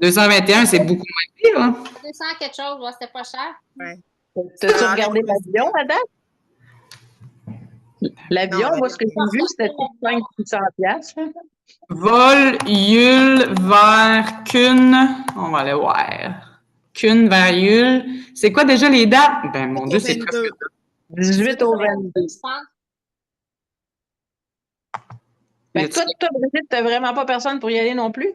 221, c'est beaucoup moins pire. Hein? 200 quelque chose, ouais, c'était pas cher. Ouais. T'as-tu regardé l'avion, madame? L'avion, Non, moi, ce que j'ai vu, c'était tout 500-600 piastres. Vol, Yule, vers Cune. On va aller voir. Cune, vers Yule. C'est quoi déjà les dates? Ben, mon Dieu, c'est presque 22. 18 au 22. Je pense. Fait que toi, Brigitte, t'as vraiment pas personne pour y aller non plus?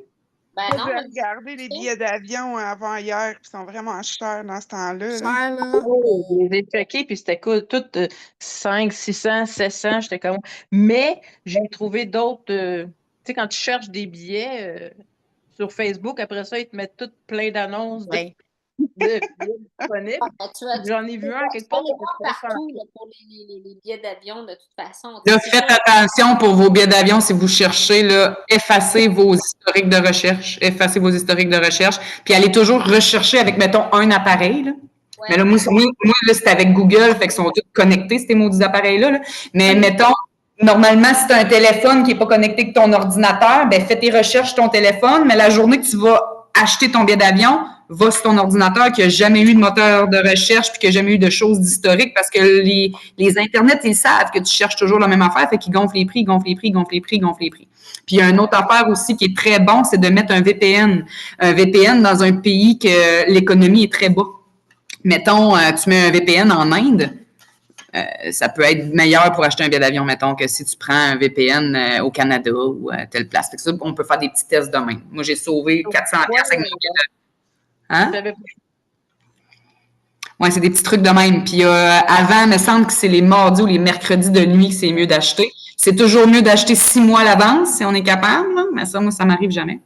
Ben Moi, non, j'ai mais regardé les billets d'avion avant hier, puis ils sont vraiment chers dans ce temps-là. là. Cher, là. Oh, je les ai checkés, puis c'était cool, tout 5, 600, 700, j'étais comme... Mais j'ai trouvé d'autres... tu sais, quand tu cherches des billets sur Facebook, après ça, ils te mettent tout plein d'annonces Ouais. de billets disponibles. ben, J'en ai vu un quelque part. Tu peux aller voir partout là, pour les billets d'avion, de toute façon. Là, C'est faites sûr. attention pour vos billets d'avion si vous cherchez, là, effacez vos historiques de recherche. Effacez vos historiques de recherche. Puis allez toujours rechercher avec, mettons, un appareil. Là. Ouais. Mais là, moi là, c'est avec Google, fait qu'ils sont tous connectés, ces maudits appareils-là. Là. Mais mettons, normalement, si tu as un téléphone qui n'est pas connecté avec ton ordinateur, ben fais tes recherches sur ton téléphone, mais la journée que tu vas acheter ton billet d'avion, va sur ton ordinateur qui n'a jamais eu de moteur de recherche puis qui n'a jamais eu de choses d'historique parce que les Internets, ils savent que tu cherches toujours la même affaire, fait qu'ils gonflent les prix, gonflent les prix, gonflent les prix, gonflent les prix. Puis il y a une autre affaire aussi qui est très bon, c'est de mettre un VPN. Un VPN dans un pays que l'économie est très bas. Mettons, tu mets un VPN en Inde, ça peut être meilleur pour acheter un billet d'avion, mettons, que si tu prends un VPN au Canada ou à telle place. Fait que ça, on peut faire des petits tests demain. Moi, j'ai sauvé 400 pièces avec mon billet d'avion. Hein? Oui, c'est des petits trucs de même. Puis avant, il me semble que c'est les mardis ou les mercredis de nuit que c'est mieux d'acheter. C'est toujours mieux d'acheter 6 mois à l'avance si on est capable, là. Mais ça, moi, ça m'arrive jamais.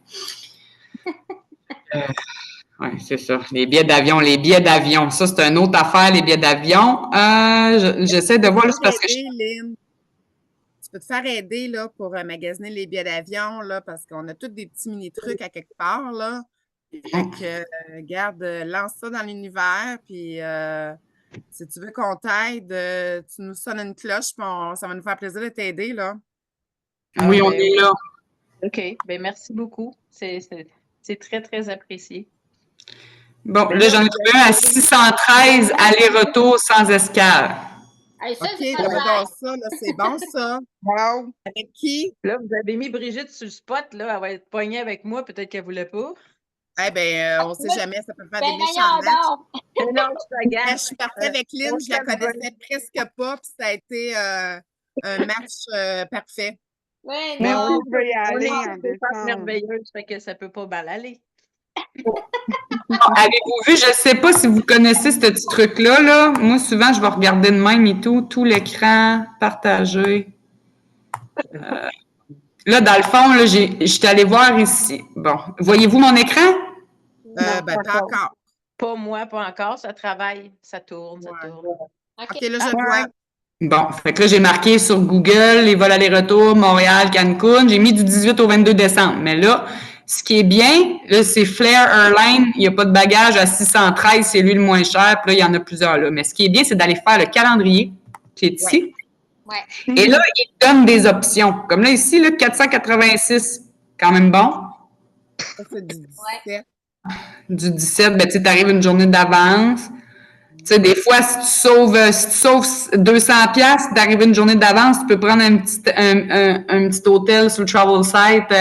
Oui, c'est ça. Les billets d'avion. Ça, c'est une autre affaire, les billets d'avion. J'essaie de voir, là, c'est parce que Lynn. Tu peux te faire aider là, pour magasiner les billets d'avion, là, parce qu'on a tous des petits mini-trucs à quelque part, là. Fait que, regarde, lance ça dans l'univers, puis si tu veux qu'on t'aide, tu nous sonnes une cloche, puis ça va nous faire plaisir de t'aider, là. Oui, on est là. OK. Bien, merci beaucoup. C'est très, très apprécié. Bon, là, j'en ai trouvé un à 613 aller-retour sans escale. Hey, ça, OK, c'est pas j'adore cher. ça, là, c'est bon, ça. Wow! Avec qui? Là, vous avez mis Brigitte sur le spot, là. Elle va être poignée avec moi. Peut-être qu'elle ne voulait pas. Eh bien, on ne sait jamais, ça peut faire des Ben, méchants matchs. voyons donc. Non, je te Quand je suis partie avec Lynn, je la connaissais presque pas, puis ça a été un match parfait. Oui, Mais non. oui, je vais y On aller est en des femmes décembre. merveilleuses, fait que ça ne peut pas mal aller. Avez-vous vu, je ne sais pas si vous connaissez ce petit truc-là, là. Moi, souvent, je vais regarder de même et tout l'écran partagé. Là, dans le fond, là, j'étais allée voir ici. Bon, voyez-vous mon écran? Ben, pas encore. Pas moi, pas encore. Ça travaille, ça tourne, ça Ouais. tourne. OK, là, je le vois. Bon, fait que là, j'ai marqué sur Google les vols aller-retour Montréal, Cancun. J'ai mis du 18 au 22 décembre. Mais là, ce qui est bien, là, c'est Flair Airlines. Il n'y a pas de bagage à 613. C'est lui le moins cher. Puis là, il y en a plusieurs là. Mais ce qui est bien, c'est d'aller faire le calendrier qui est ici. Ouais. Et là, il te donne des options. Comme là, ici, là, 486. Quand même bon. Ça, c'est du 17. Du 17, ben, tu sais, t'arrives une journée d'avance. Tu sais, des fois, si tu sauves 200 pièces, si t'arrives une journée d'avance, tu peux prendre un petit hôtel sur le travel site,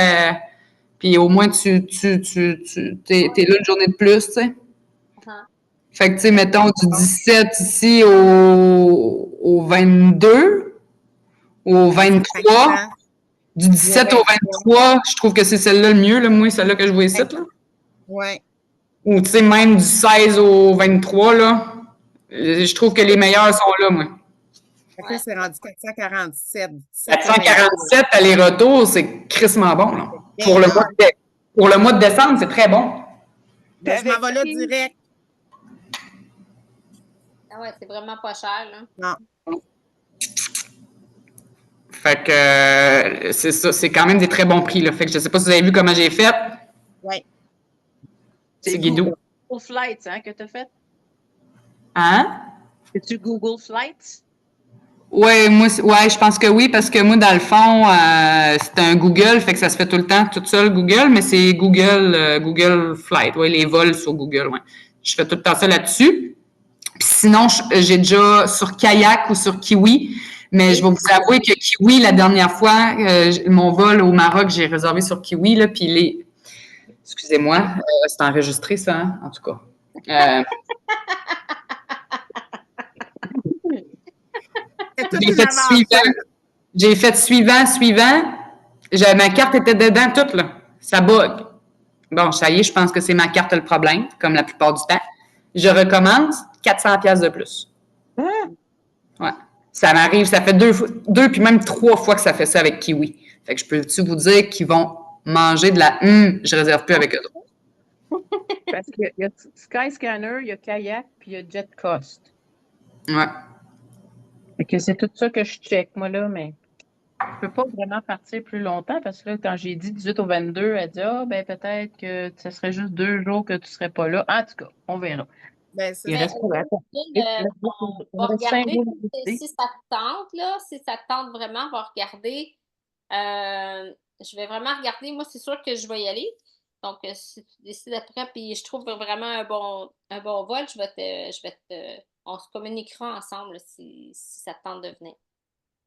puis au moins, t'es là une journée de plus, tu sais. Uh-huh. Fait que, tu sais, mettons, du 17 ici au 22, au 23. Du 17 au 23, je trouve que c'est celle-là le mieux, là. Moi, celle-là que je vois ici, là. Oui. Ou, tu sais, même du 16 au 23, là. Je trouve que les meilleurs sont là, moi. Fait que c'est rendu 447. 447 aller-retour, c'est crissement bon, là. Pour le mois de décembre, c'est très bon. Ben, je m'en vais là direct. Ah ouais, c'est vraiment pas cher, là. Non. Fait que c'est ça, c'est quand même des très bons prix, là. Fait que je sais pas si vous avez vu comment j'ai fait. Oui. C'est Guido. Google Flights, hein, que tu as fait? Hein? C'est-tu Google Flights? Ouais, je pense que oui, parce que moi, dans le fond, c'est un Google, fait que ça se fait tout le temps toute seule Google, mais c'est Google Flight, ouais, les vols sur Google, ouais. Je fais tout le temps ça là-dessus. Puis sinon, j'ai déjà sur Kayak ou sur Kiwi, mais je vais vous avouer que Kiwi, la dernière fois, mon vol au Maroc, j'ai réservé sur Kiwi, là, puis excusez-moi, c'est enregistré ça, hein, en tout cas. J'ai fait suivant. Ma carte était dedans toute, là. Ça bug. Bon, ça y est, je pense que c'est ma carte le problème, comme la plupart du temps. Je recommence, 400$ de plus. Ouais. Ça m'arrive, ça fait deux puis même 3 fois que ça fait ça avec Kiwi. Fait que je peux-tu vous dire qu'ils vont manger de la je réserve plus avec eux autres. Parce qu'il y a Skyscanner, il y a Kayak, puis il y a JetCost. Ouais. Fait que c'est tout ça que je check, moi, là, mais je peux pas vraiment partir plus longtemps parce que là, quand j'ai dit 18 au 22, elle dit ben peut-être que ce serait juste 2 jours que tu serais pas là. En tout cas, on verra. Ben, Il reste on va regarder si ça te tente, là. Si ça te tente vraiment, on va regarder. Je vais vraiment regarder. Moi, c'est sûr que je vais y aller. Donc, si tu décides après, puis je trouve vraiment un bon vol, on se communiquera ensemble là, si ça te tente de venir.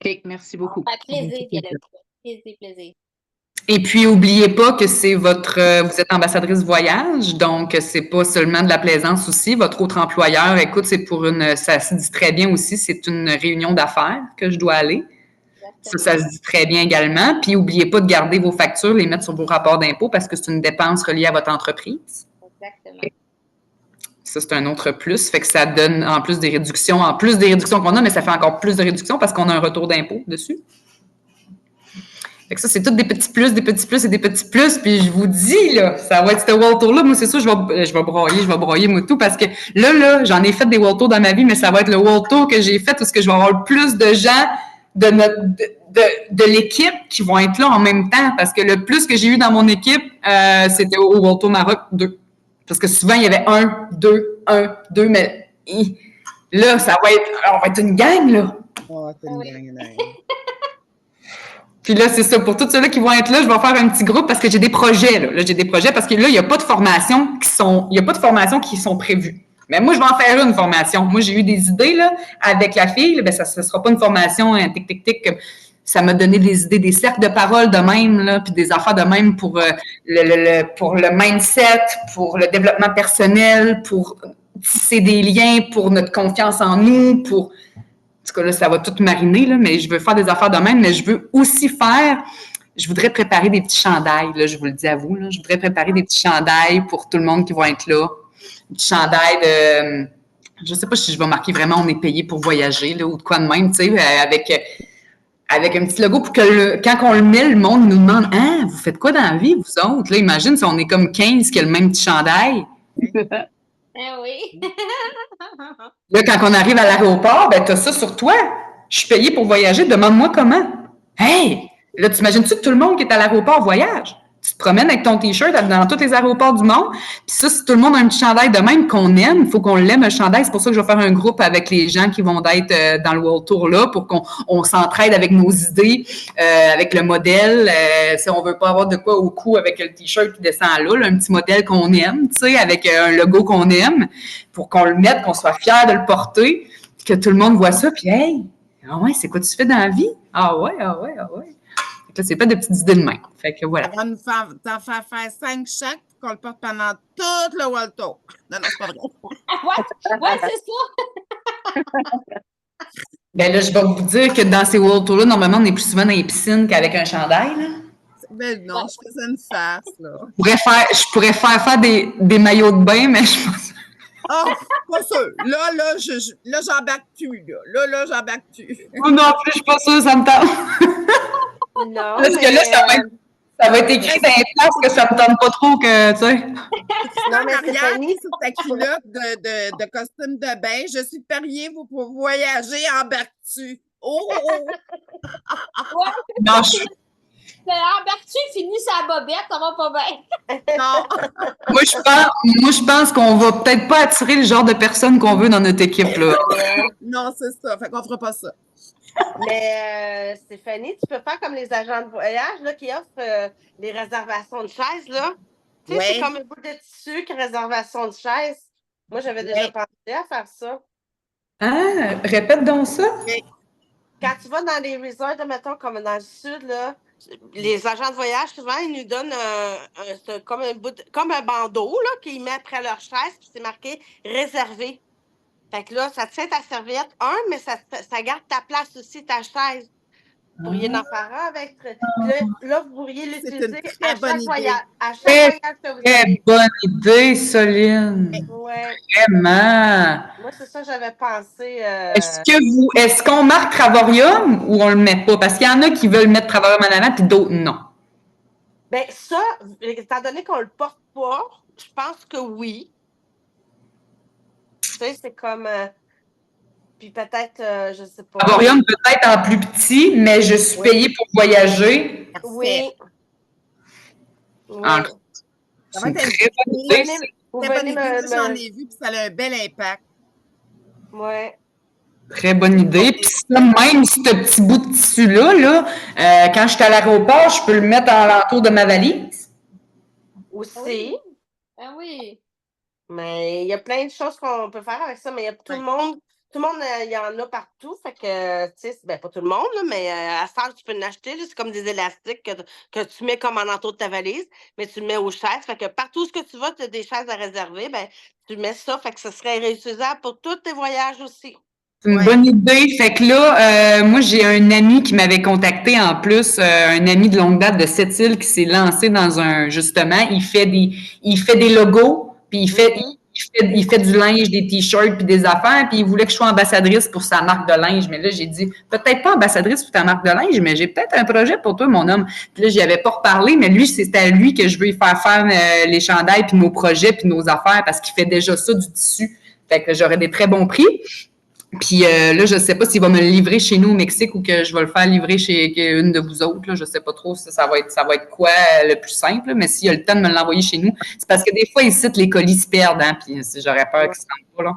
OK, merci beaucoup. Ça fait plaisir d'y aller. Plaisir. Et puis, n'oubliez pas que vous êtes ambassadrice voyage, donc c'est pas seulement de la plaisance aussi. Votre autre employeur, écoute, ça se dit très bien aussi, c'est une réunion d'affaires que je dois aller. Ça se dit très bien également. Puis, n'oubliez pas de garder vos factures, les mettre sur vos rapports d'impôt parce que c'est une dépense reliée à votre entreprise. Exactement. Ça, c'est un autre plus. Fait que ça donne en plus des réductions qu'on a, mais ça fait encore plus de réductions parce qu'on a un retour d'impôt dessus. Fait que ça, c'est tous des petits plus et des petits plus. Puis je vous dis, là, ça va être ce World Tour-là. Moi, c'est sûr, je vais broyer, moi, tout, parce que là, j'en ai fait des World Tours dans ma vie, mais ça va être le World Tour que j'ai fait où je vais avoir le plus de gens de l'équipe qui vont être là en même temps. Parce que le plus que j'ai eu dans mon équipe, c'était au World Tour Maroc 2. Parce que souvent, il y avait 1, 2, mais là, on va être une gang, là. Oh, c'est une gang, là. Puis là, c'est ça. Pour tous ceux-là qui vont être là, je vais faire un petit groupe parce que j'ai des projets, là. Là, j'ai des projets parce que là, il n'y a pas de formation qui sont prévues. Mais moi, je vais en faire une formation. Moi, j'ai eu des idées, là, avec la fille. Là, ça ne sera pas une formation tic. Ça m'a donné des idées, des cercles de parole de même, là, puis des affaires de même pour le mindset, pour le développement personnel, pour tisser des liens, pour notre confiance en nous, pour... En tout cas, là, ça va tout mariner, là, mais je veux faire des affaires de même, mais je veux aussi je voudrais préparer des petits chandails, là, je vous le dis à vous, là. Je voudrais préparer des petits chandails pour tout le monde qui va être là. Des petits chandails de... Je sais pas si je vais marquer vraiment on est payé pour voyager, là, ou de quoi de même, tu sais, avec un petit logo pour que quand on le met, le monde nous demande « Ah, vous faites quoi dans la vie, vous autres? » Là, imagine si on est comme 15 qui a le même petit chandail. Oui. Là, quand on arrive à l'aéroport, ben, t'as ça sur toi. Je suis payé pour voyager, demande-moi comment. Hey! Là, t'imagines-tu que tout le monde qui est à l'aéroport voyage? Tu te promènes avec ton T-shirt dans tous les aéroports du monde. Puis ça, si tout le monde a un petit chandail de même qu'on aime, il faut qu'on l'aime, un chandail. C'est pour ça que je vais faire un groupe avec les gens qui vont être dans le World Tour là pour qu'on s'entraide avec nos idées, avec le modèle. Si on veut pas avoir de quoi au cou avec le T-shirt qui descend là, un petit modèle qu'on aime, tu sais, avec un logo qu'on aime, pour qu'on le mette, qu'on soit fier de le porter, que tout le monde voit ça. Puis, hey, ah ouais, c'est quoi tu fais dans la vie? Ah ouais. Là, c'est pas de petites idées de main. Fait que voilà. On va nous faire 5 chaque pour qu'on le porte pendant tout le World Tour. Non, c'est pas vrai. Ouais, c'est ça. Ben là, je vais vous dire que dans ces World Tours-là, normalement, on est plus souvent dans les piscines qu'avec un chandail, là. Ben non, je faisais une farce, là. Je pourrais faire des maillots de bain, mais je pense... Oh, pas sûr. Là, j'embarque plus, là. Là, j'embarque plus. Moi non plus, je suis pas sûre, ça me tente. Non, parce que là, ça va être écrit dans les places que ça me tente pas trop que, tu sais. Non, mais Stéphanie, sur ta culotte de costume de bain, je suis pariée, vous pouvez voyager, embarque-tu. Oh! Non, Embarque-tu, finis sa bobette, ça va pas bien. Non, Moi, je pense qu'on va peut-être pas attirer le genre de personnes qu'on veut dans notre équipe, là. non, c'est ça. Fait qu'on fera pas ça. Mais Stéphanie, tu peux faire comme les agents de voyage là, qui offrent les réservations de chaises. Là. Tu sais, c'est Ouais. comme un bout de tissu qui réservation de chaises. Moi, j'avais déjà Ouais. pensé à faire ça. Ah, répète donc ça. Quand tu vas dans les resorts, mettons, comme dans le sud, là, les agents de voyage, souvent, ils nous donnent comme un comme un bandeau là, qu'ils mettent après leur chaise, puis c'est marqué réservé. Fait que là, ça te fait ta serviette, mais ça garde ta place aussi, ta chaise. Vous pourriez en faire un avec. Puis là, vous pourriez C'est une l'utiliser très à bonne chaque idée. voyage. À chaque Très, voyage que vous très allez. bonne idée, Soline. Ouais. Vraiment. Moi, c'est ça que j'avais pensé. Est-ce qu'on marque Travorium ou on le met pas? Parce qu'il y en a qui veulent mettre Travorium en avant, puis d'autres non. Ben, ça, étant donné qu'on le porte pas, je pense que oui. Tu sais, c'est comme. Puis peut-être, je sais pas. Travorium peut-être en plus petit, mais je suis Oui. payée pour voyager. Parfait. Oui. En- Oui. Ça C'est va une être très bonne Vous idée. venez, vous très bonne venez idée. Moi, j'en me. ai vu, puis ça a un bel impact. Ouais. Très bonne idée. Puis ça, même ce petit bout de tissu-là, quand je suis à l'aéroport, je peux le mettre à l'entour de ma valise. Aussi. Ah oui. Mais il y a plein de choses qu'on peut faire avec ça, mais il y a tout le monde, il y en a partout. Fait que, tu sais, ben, pas tout le monde, là, mais à ça, tu peux en acheter. C'est comme des élastiques que tu mets comme en entour de ta valise, mais tu le mets aux chaises. Fait que partout où tu vas, tu as des chaises à réserver, ben, tu mets ça. Fait que ce serait réutilisable pour tous tes voyages aussi. C'est une bonne idée. Fait que là, moi, j'ai un ami qui m'avait contacté en plus, un ami de longue date de Sept-Îles qui s'est lancé dans justement, il fait des logos, puis il fait du linge, des t-shirts, puis des affaires, puis il voulait que je sois ambassadrice pour sa marque de linge. Mais là, j'ai dit, peut-être pas ambassadrice pour ta marque de linge, mais j'ai peut-être un projet pour toi, mon homme. Puis là, j'y avais pas reparlé, mais lui, c'est à lui que je veux faire les chandails, puis nos projets, puis nos affaires, parce qu'il fait déjà ça du tissu. Fait que j'aurais des très bons prix. Puis là, je ne sais pas s'il va me le livrer chez nous au Mexique ou que je vais le faire livrer chez une de vous autres. Là. Je ne sais pas trop si ça va être quoi le plus simple. Là. Mais s'il a le temps de me l'envoyer chez nous, c'est parce que des fois, ici, les colis se perdent. Hein, puis j'aurais peur qu'ils se rendent pas. Là.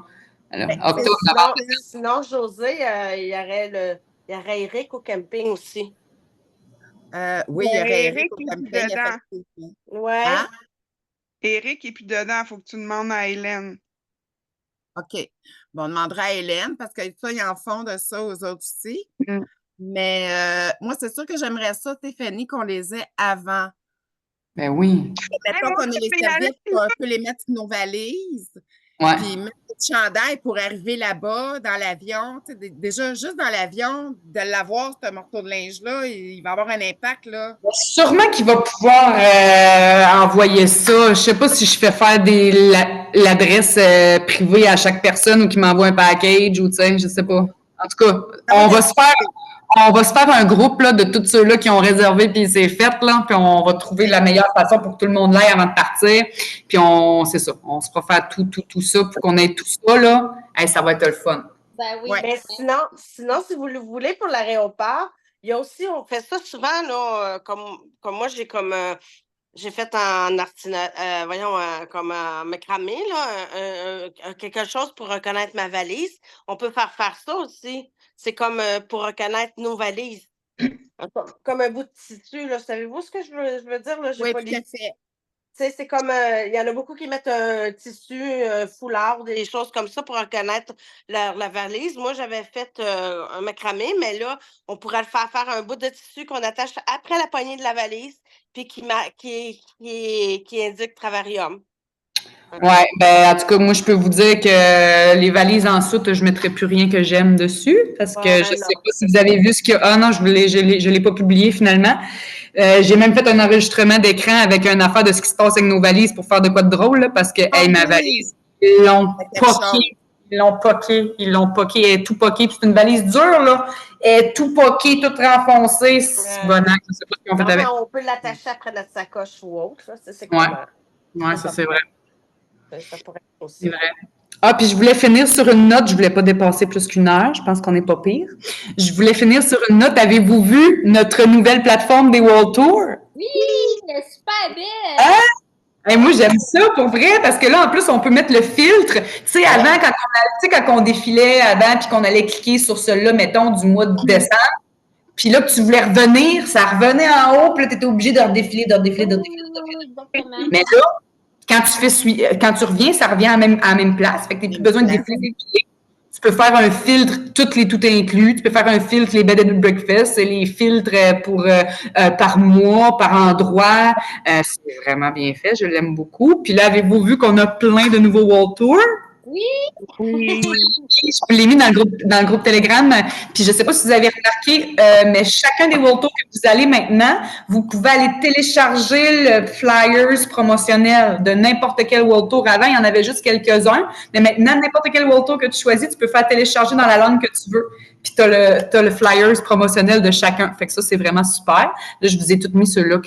Alors, octobre, novembre. Sinon, José, il y aurait Eric au camping aussi. Oui, il y aurait Eric au est camping, plus dedans. effectivement. Ouais. Hein? Eric est plus dedans, il faut que tu demandes à Hélène. OK. Bon, on demandera à Hélène parce que ça, ils en font de ça aux autres aussi. Mm. Mais moi, c'est sûr que j'aimerais ça, Stéphanie, qu'on les ait avant. Ben oui. Mettons qu'on ait les serviettes, on peut les mettre sur nos valises. Ouais. Puis mettre le chandail pour arriver là-bas, dans l'avion. Tu sais, déjà, juste dans l'avion, de l'avoir, ce morceau de linge-là, il va avoir un impact, là. Sûrement qu'il va pouvoir envoyer ça. Je sais pas si je fais faire l'adresse privée à chaque personne ou qu'il m'envoie un package ou tu sais, je sais pas. En tout cas, on va se faire un groupe là, de tous ceux-là qui ont réservé puis c'est fait là, puis on va trouver la meilleure façon pour que tout le monde l'aille avant de partir. Puis c'est ça, on se fera faire tout ça pour qu'on ait tout ça là. Hey, ça va être le fun. Ben oui. Ouais. Mais sinon, si vous le voulez pour l'aéroport, il y a aussi, on fait ça souvent, là, comme moi, j'ai fait comme un macramé, là, quelque chose pour reconnaître ma valise. On peut faire ça aussi. C'est comme pour reconnaître nos valises. Comme un bout de tissu, là. Savez-vous ce que je veux dire? Là? Oui, Pas tout à fait. Tu sais, c'est comme, il y en a beaucoup qui mettent un tissu, foulard, des choses comme ça pour reconnaître la valise. Moi, j'avais fait un macramé, mais là, on pourrait le faire un bout de tissu qu'on attache après la poignée de la valise, puis qui indique Travarium. Ouais, ben en tout cas, moi je peux vous dire que les valises en soute, je ne mettrai plus rien que j'aime dessus parce que je ne sais pas si vous avez vu ce qu'il y a. Ah non, je l'ai pas publié finalement. J'ai même fait un enregistrement d'écran avec une affaire de ce qui se passe avec nos valises pour faire de quoi de drôle là, parce que hey, ma valise, ils l'ont poquée, ils l'ont poquée, elle est tout poquée, puis c'est une valise dure là, elle est tout poquée, toute renfoncée, c'est bon, je sais pas ce qu'on fait avec. On peut l'attacher après notre sacoche ou autre, là, c'est Ouais, ça c'est vrai. Ça pourrait être aussi. C'est vrai. Ah, puis je voulais finir sur une note, je voulais pas dépasser plus qu'1 heure, je pense qu'on n'est pas pire. Je voulais finir sur une note. Avez-vous vu notre nouvelle plateforme des World Tours? Oui, elle est super belle. Ah! Moi, j'aime ça pour vrai, parce que là, en plus, on peut mettre le filtre. Tu sais, avant, quand on défilait avant, puis qu'on allait cliquer sur celui-là, mettons, du mois de décembre, puis là, que tu voulais revenir, ça revenait en haut, puis là, tu étais obligé de redéfiler. Exactement. Mais là, quand tu reviens, ça revient à la même place. Fait que tu n'as plus besoin de défiler. Tu peux faire un filtre, toutes les tout inclus. Tu peux faire un filtre, les bed and breakfast, les filtres par mois, par endroit. C'est vraiment bien fait. Je l'aime beaucoup. Puis là, avez-vous vu qu'on a plein de nouveaux World Tours? Oui. Je l'ai mis dans le groupe Telegram. Puis je ne sais pas si vous avez remarqué, mais chacun des World Tours que vous allez maintenant, vous pouvez aller télécharger le flyers promotionnel de n'importe quel World Tour. Avant, il y en avait juste quelques-uns. Mais maintenant, n'importe quel World Tour que tu choisis, tu peux faire télécharger dans la langue que tu veux. Puis tu as le flyers promotionnel de chacun. Fait que ça, c'est vraiment super. Là, je vous ai toutes mis ceux-là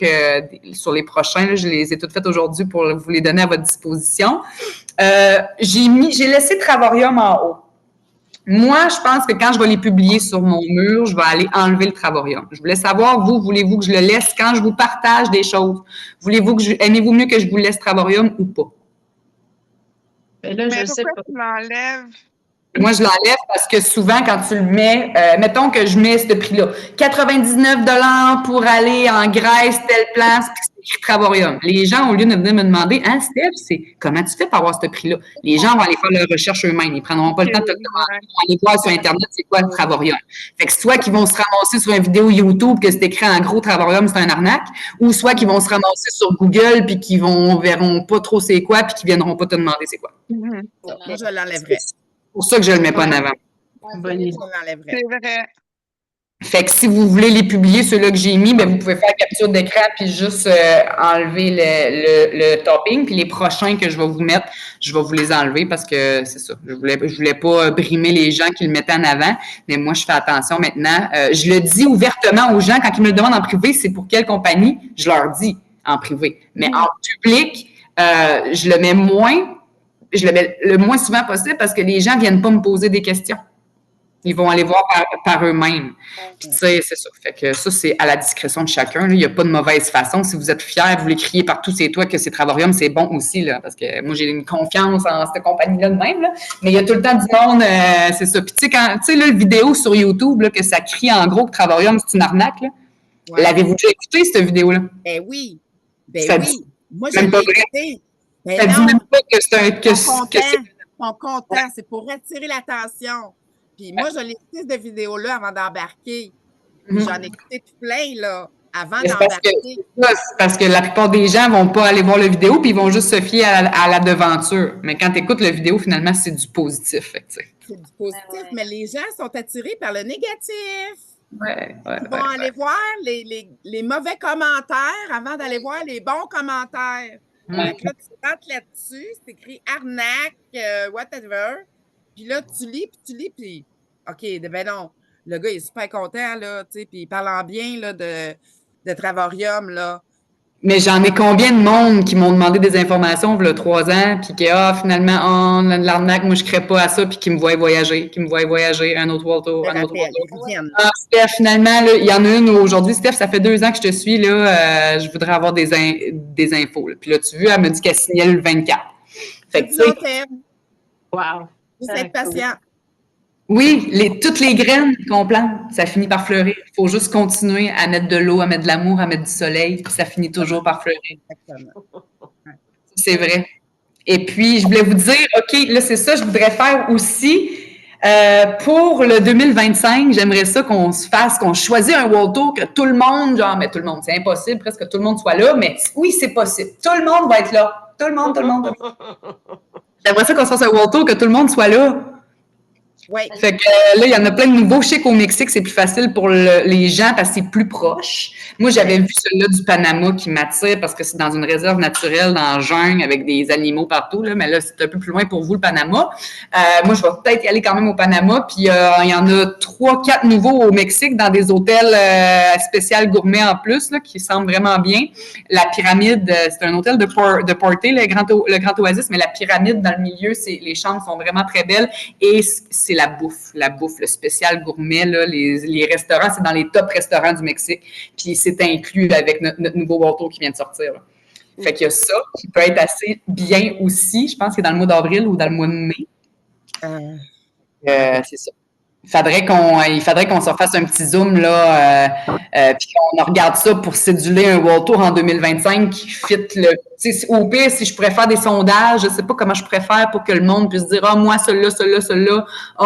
sur les prochains. Là, je les ai toutes faites aujourd'hui pour vous les donner à votre disposition. J'ai laissé Travarium en haut. Moi, je pense que quand je vais les publier sur mon mur, je vais aller enlever le Travarium. Je voulais savoir, voulez-vous que je le laisse quand je vous partage des choses? Aimez-vous mieux que je vous laisse Travarium ou pas? Mais là, Mais je sais pourquoi pas. tu l'enlèves? Moi, je l'enlève parce que souvent, quand tu le mets, mettons que je mets ce prix-là, 99 $ pour aller en Grèce, telle place, puis c'est écrit Travarium. Les gens, au lieu de venir me demander, hein, Steph, comment tu fais pour avoir ce prix-là? Les gens vont aller faire leur recherche eux-mêmes. Ils prendront pas le temps de te le demander. Ils vont aller voir sur Internet c'est quoi le Travarium. Fait que soit qu'ils vont se ramasser sur une vidéo YouTube que c'est écrit en gros Travarium, c'est un arnaque, ou soit qu'ils vont se ramasser sur Google puis qu'ils verront pas trop c'est quoi puis qu'ils viendront pas te demander c'est quoi. Moi, je l'enlèverais. C'est pour ça que je le mets pas en avant. Bonne idée. Je l'enlèverais. C'est vrai. Fait que si vous voulez les publier, ceux-là que j'ai mis, ben vous pouvez faire capture d'écran puis juste enlever le topping. Puis les prochains que je vais vous mettre, je vais vous les enlever parce que c'est ça. Je voulais pas brimer les gens qui le mettaient en avant, mais moi, je fais attention maintenant. Je le dis ouvertement aux gens quand ils me le demandent en privé, c'est pour quelle compagnie, je leur dis en privé. Mais en public, je le mets le moins souvent possible parce que les gens ne viennent pas me poser des questions. Ils vont aller voir par eux-mêmes. Puis, tu sais, c'est ça. Fait que ça, c'est à la discrétion de chacun. Là. Il n'y a pas de mauvaise façon. Si vous êtes fiers, vous voulez crier partout, c'est toi que c'est Travarium, c'est bon aussi, là. Parce que moi, j'ai une confiance en cette compagnie-là de même, là. Mais il y a tout le temps du monde, c'est ça. Puis, tu sais, là, le vidéo sur YouTube, là, que ça crie en gros que Travarium, c'est une arnaque, là. Ouais. L'avez-vous déjà écouté, cette vidéo-là? Ben oui. Ben Ça oui. dit- Moi, je même pas l'ai vrai. écouté. Ben Ça dit non, même pas que c'est un. ils sont contents. C'est pour attirer l'attention. Puis moi, je l'ai écouté, cette vidéo-là, avant d'embarquer. Mhm. J'en ai écouté tout plein, là, avant Mais c'est parce que- d'embarquer. c'est parce que la plupart des gens vont pas aller voir la vidéo puis ils vont juste se fier à la devanture. Mais quand tu écoutes la vidéo, finalement, c'est du positif. Fait que, tu sais. C'est du positif, Ouais. mais les gens sont attirés par le négatif. Ouais, Ils vont aller voir les mauvais commentaires avant d'aller voir les bons commentaires. Ouais. Fait que là, tu rentres là-dessus, c'est écrit arnaque, whatever. Puis là, tu lis, puis OK, ben non, le gars, il est super content, là, tu sais, puis il parle en bien, là, de Travarium, là. Mais j'en ai combien de monde qui m'ont demandé des informations il y a 3 ans, puis que finalement, l'arnaque, moi je ne crée pas à ça, puis qui me voient voyager, un autre World Tour, Je un autre rappelle, World Tour. ils reviennent. Ah, Steph, finalement, là, il y en a une aujourd'hui. Steph, ça fait 2 ans que je te suis, là, je voudrais avoir des infos. Là. Puis là, tu vois, elle me dit qu'elle signait le 24. Fait C'est que, du tu sais, long terme. Wow. Juste être patient. oui, toutes les graines qu'on plante, ça finit par fleurir. Il faut juste continuer à mettre de l'eau, à mettre de l'amour, à mettre du soleil, puis ça finit toujours par fleurir. Exactement. C'est vrai. Et puis, je voulais vous dire, OK, là, c'est ça, je voudrais faire aussi. Pour le 2025, j'aimerais ça qu'on choisisse un World Tour que tout le monde, mais tout le monde, c'est impossible, presque que tout le monde soit là, mais oui, c'est possible. Tout le monde va être là. Tout le monde. J'aimerais ça qu'on se fasse un World Tour que tout le monde soit là. Oui. Fait que là, il y en a plein de nouveaux. Je sais qu'au Mexique, c'est plus facile pour les gens parce que c'est plus proche. Moi, j'avais vu celui-là du Panama qui m'attire parce que c'est dans une réserve naturelle, dans la jungle, avec des animaux partout, là. Mais là, c'est un peu plus loin pour vous, le Panama. Moi, je vais peut-être y aller quand même au Panama. Puis, il y en a 3, 4 nouveaux au Mexique dans des hôtels spéciaux gourmets en plus, là, qui semblent vraiment bien. La pyramide, c'est un hôtel de Porte, le Grand Oasis, mais la pyramide dans le milieu, les chambres sont vraiment très belles. Et c'est la bouffe, le spécial gourmet, là, les restaurants, c'est dans les top restaurants du Mexique. Puis c'est inclus avec notre nouveau Walto qui vient de sortir, là. Fait qu'il y a ça qui peut être assez bien aussi. Je pense que c'est dans le mois d'avril ou dans le mois de mai. C'est ça. Il faudrait qu'on se refasse un petit zoom là, puis qu'on regarde ça pour céduler un World Tour en 2025 qui fit le. Au pire, si je pourrais faire des sondages, je ne sais pas comment je pourrais faire pour que le monde puisse dire moi, celui-là,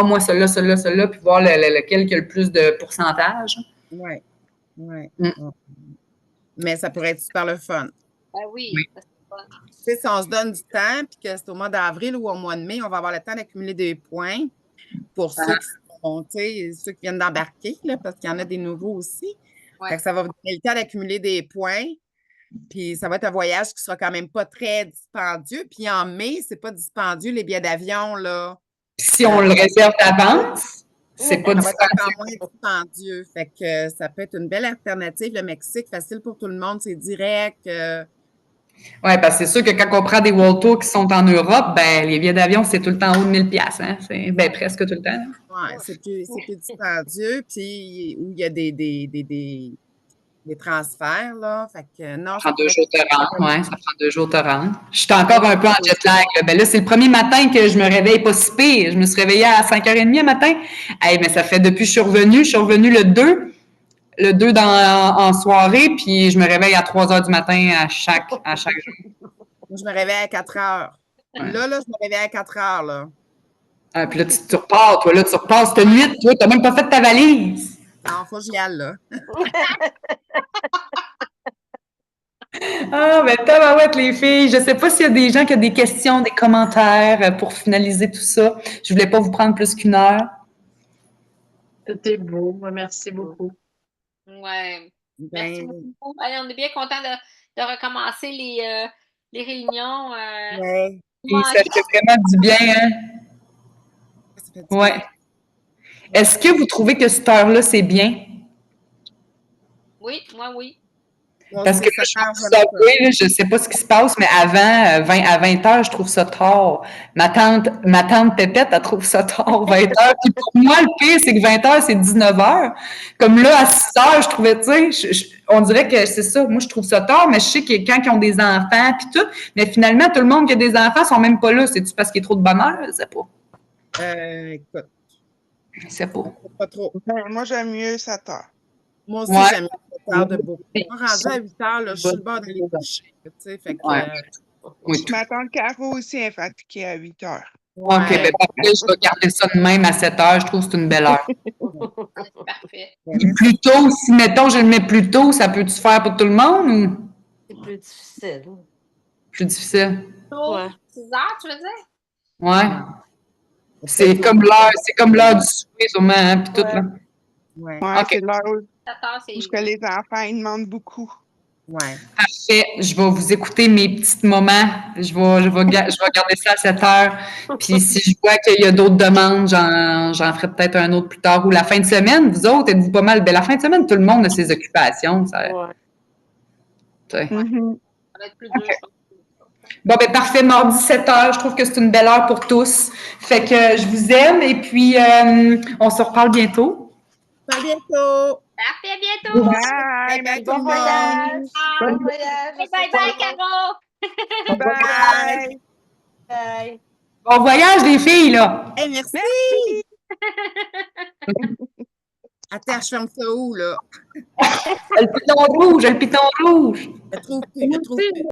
moi, celui-là, puis voir lequel qui a le plus de pourcentage. Oui. Mais ça pourrait être super le fun. Oui. Ça, c'est fun. Tu sais, si on se donne du temps, puis que c'est au mois d'avril ou au mois de mai, on va avoir le temps d'accumuler des points pour ceux qui viennent d'embarquer, là, parce qu'il y en a des nouveaux aussi. Fait que ça va vous donner le temps d'accumuler des points. Puis ça va être un voyage qui sera quand même pas très dispendieux. Puis en mai, c'est pas dispendieux, les billets d'avion, là. Si on le réserve d'avance, c'est pas Ça va être dispendieux. encore moins dispendieux. Fait que ça peut être une belle alternative. Le Mexique, facile pour tout le monde, c'est direct. Oui, parce que c'est sûr que quand on prend des World Tours qui sont en Europe, ben les billets d'avion, c'est tout le temps en haut de 1000 $, hein? C'est presque tout le temps. Oui, c'est plus dispendieux. Puis où il y a des transferts, là. Fait que non, ça prend 2 jours te rendre. Oui, ça prend 2 jours te rendre. Je suis encore un peu en jet lag. Ben là, c'est le premier matin que je me réveille pas si pire. Je me suis réveillée à 5h30 le matin. Hey, mais ça fait depuis que je suis revenue le 2. Le 2 en soirée, puis je me réveille à 3h du matin à chaque jour. Moi, je me réveille à 4h. Ouais. Là, je me réveille à 4h, là. Ah, puis là, tu repars, toi. Là, tu repars cette nuit, toi. Tu n'as même pas fait ta valise. Non, faut que j'y aille, là. Ah, ben, tabarouette, les filles. Je ne sais pas s'il y a des gens qui ont des questions, des commentaires pour finaliser tout ça. Je ne voulais pas vous prendre plus qu'1 heure. C'était beau. Merci beaucoup. Oui. Merci beaucoup. Allez, on est bien content de recommencer les réunions. Oui. Et ça fait vraiment du bien, hein? Oui. Est-ce que vous trouvez que cette heure-là, c'est bien? Oui, moi, oui. Parce que je ne sais pas ce qui se passe, mais avant, à 20h, je trouve ça tard. Ma tante Pépette, elle trouve ça tard, 20h. Puis pour moi, le pire, c'est que 20h, c'est 19h. Comme là, à 6h, je trouvais, tu sais, on dirait que c'est ça. Moi, je trouve ça tard, mais je sais que quand ils ont des enfants, puis tout, mais finalement, tout le monde qui a des enfants sont même pas là. C'est-tu parce qu'il y a trop de bonheur? Je sais pas. Écoute. Je sais pas. Pas trop. Moi, j'aime mieux 7h. Moi aussi, j'aime mieux 7h de beaucoup. Moi, rendu à 8h, là, je suis le bord d'aller coucher. Tu sais, fait que... Ma tante Caro aussi est fatiguée à 8h. OK, ben parfait, je vais garder ça de même à 7h. Je trouve que c'est une belle heure. Parfait. Et plus tôt, si, mettons, je le mets plus tôt, ça peut-tu faire pour tout le monde ou? C'est plus difficile. Plus difficile. 6 heures, tu veux dire? Ouais. C'est comme l'heure du souper, sûrement, hein, puis tout, là. Ouais. C'est l'heure où que les enfants, ils demandent beaucoup. Ouais. Parfait. Je vais vous écouter mes petits moments. Je vais garder ça à 7h. Puis si je vois qu'il y a d'autres demandes, j'en ferai peut-être un autre plus tard. Ou la fin de semaine, vous autres, êtes-vous pas mal? Ben, la fin de semaine, tout le monde a ses occupations. Ça va être plus dur. Bon, ben parfait, mardi 7h. Je trouve que c'est une belle heure pour tous. Fait que je vous aime et puis on se reparle bientôt. À bientôt! Parfait, à bientôt! Bye! Bon voyage! Bon voyage! Bye, Caro! Bye! Bye! Bon voyage, les filles, là! Hey, merci! Attends, je ferme ça où, là? Le piton rouge! Je trouve plus.